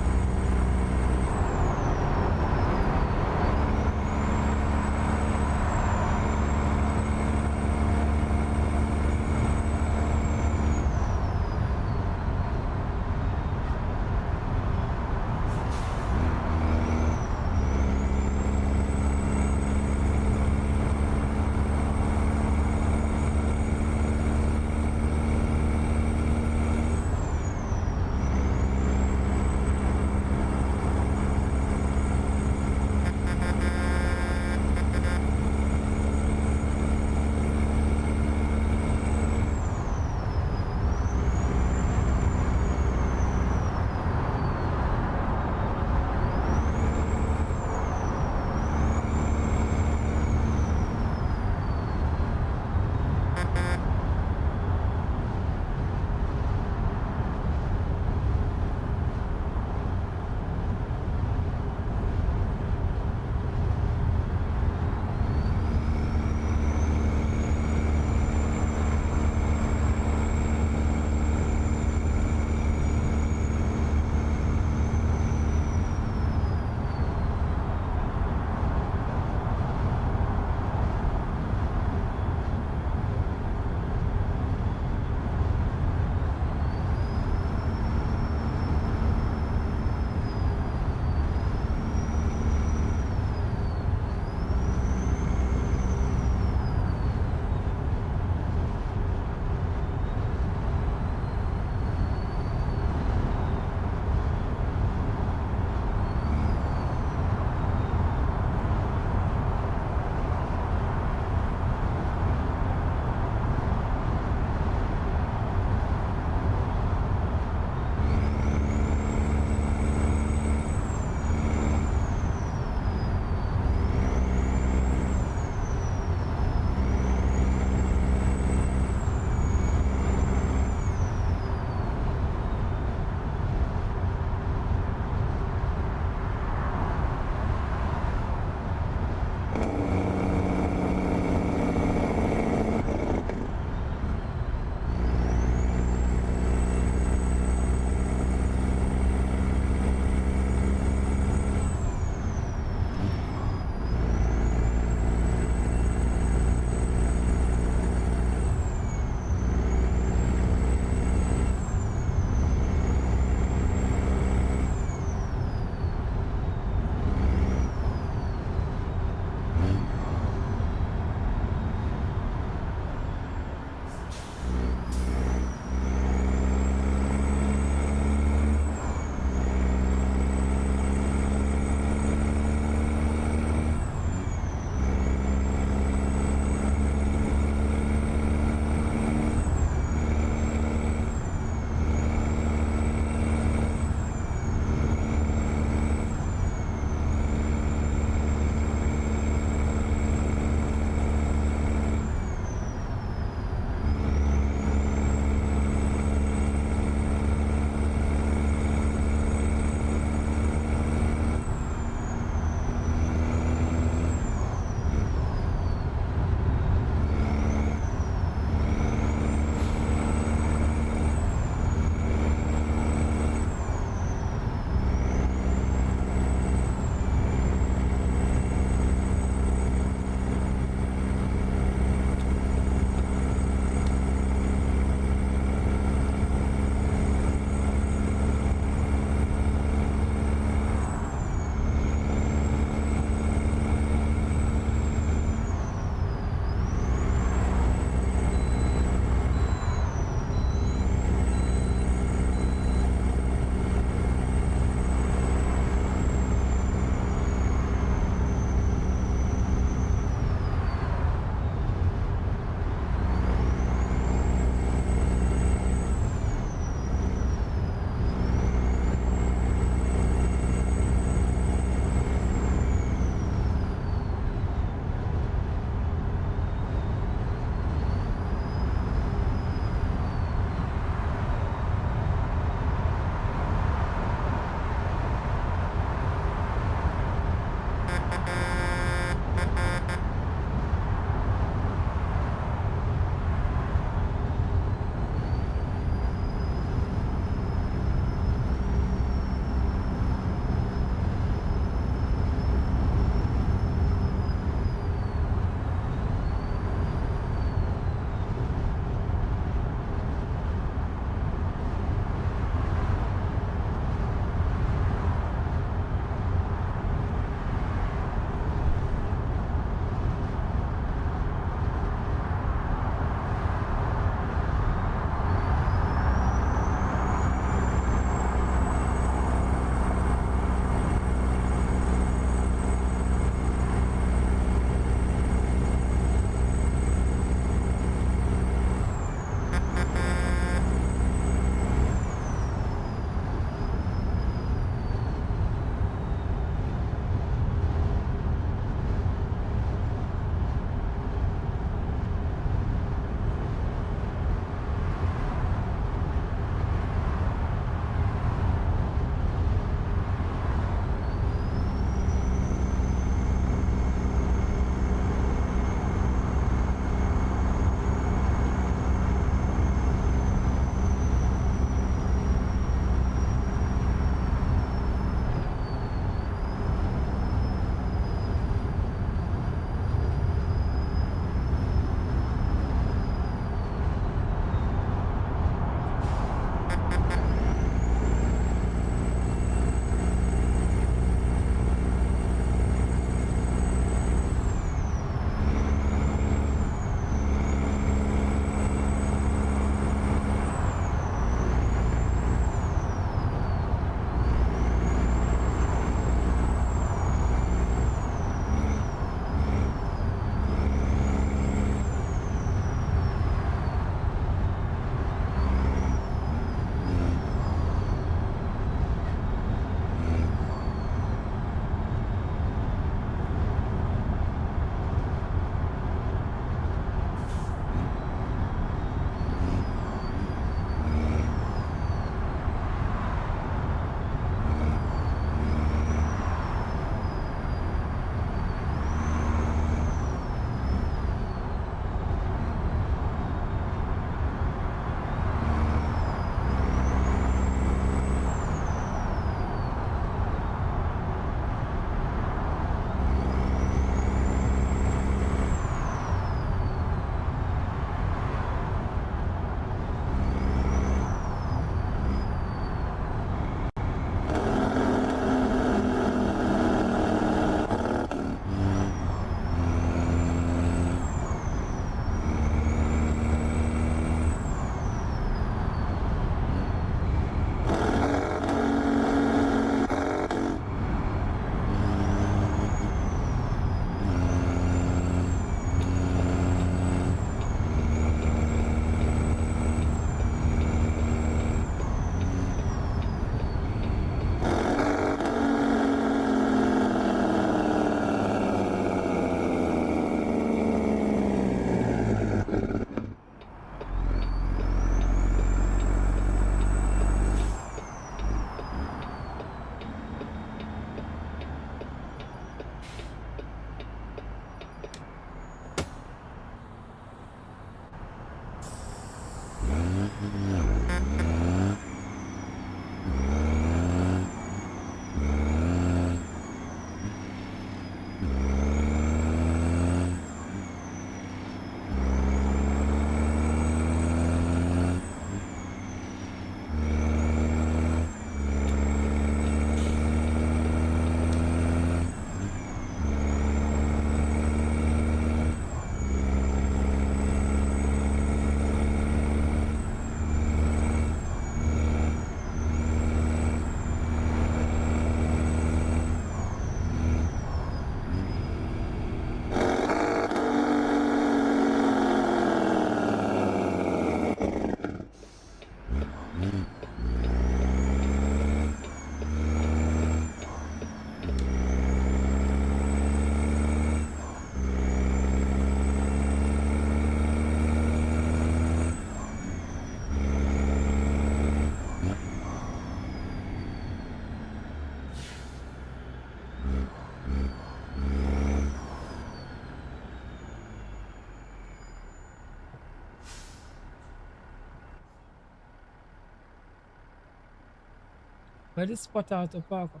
Where this spot out to park up?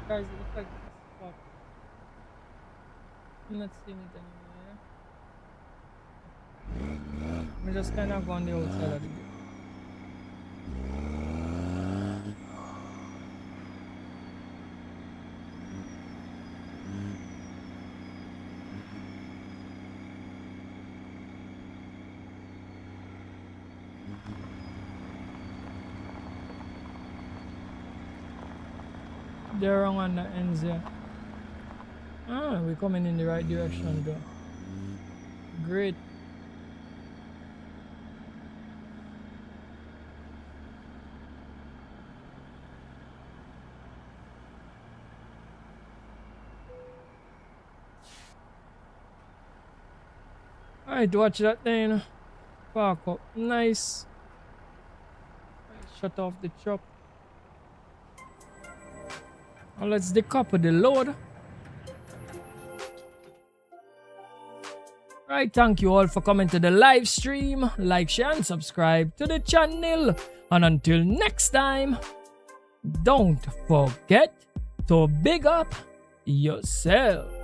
Guys, it looks like this spot. I'm not seeing it anymore. I'm just kind of go on the outside of the gate. They're wrong on the ends here. Ah, we're coming in the right direction though. Great. Alright, watch that thing. Park up. Nice. Shut off the truck. Now let's decouple the load. Right, thank you all for coming to the live stream. Like, share, and subscribe to the channel. And until next time, don't forget to big up yourself.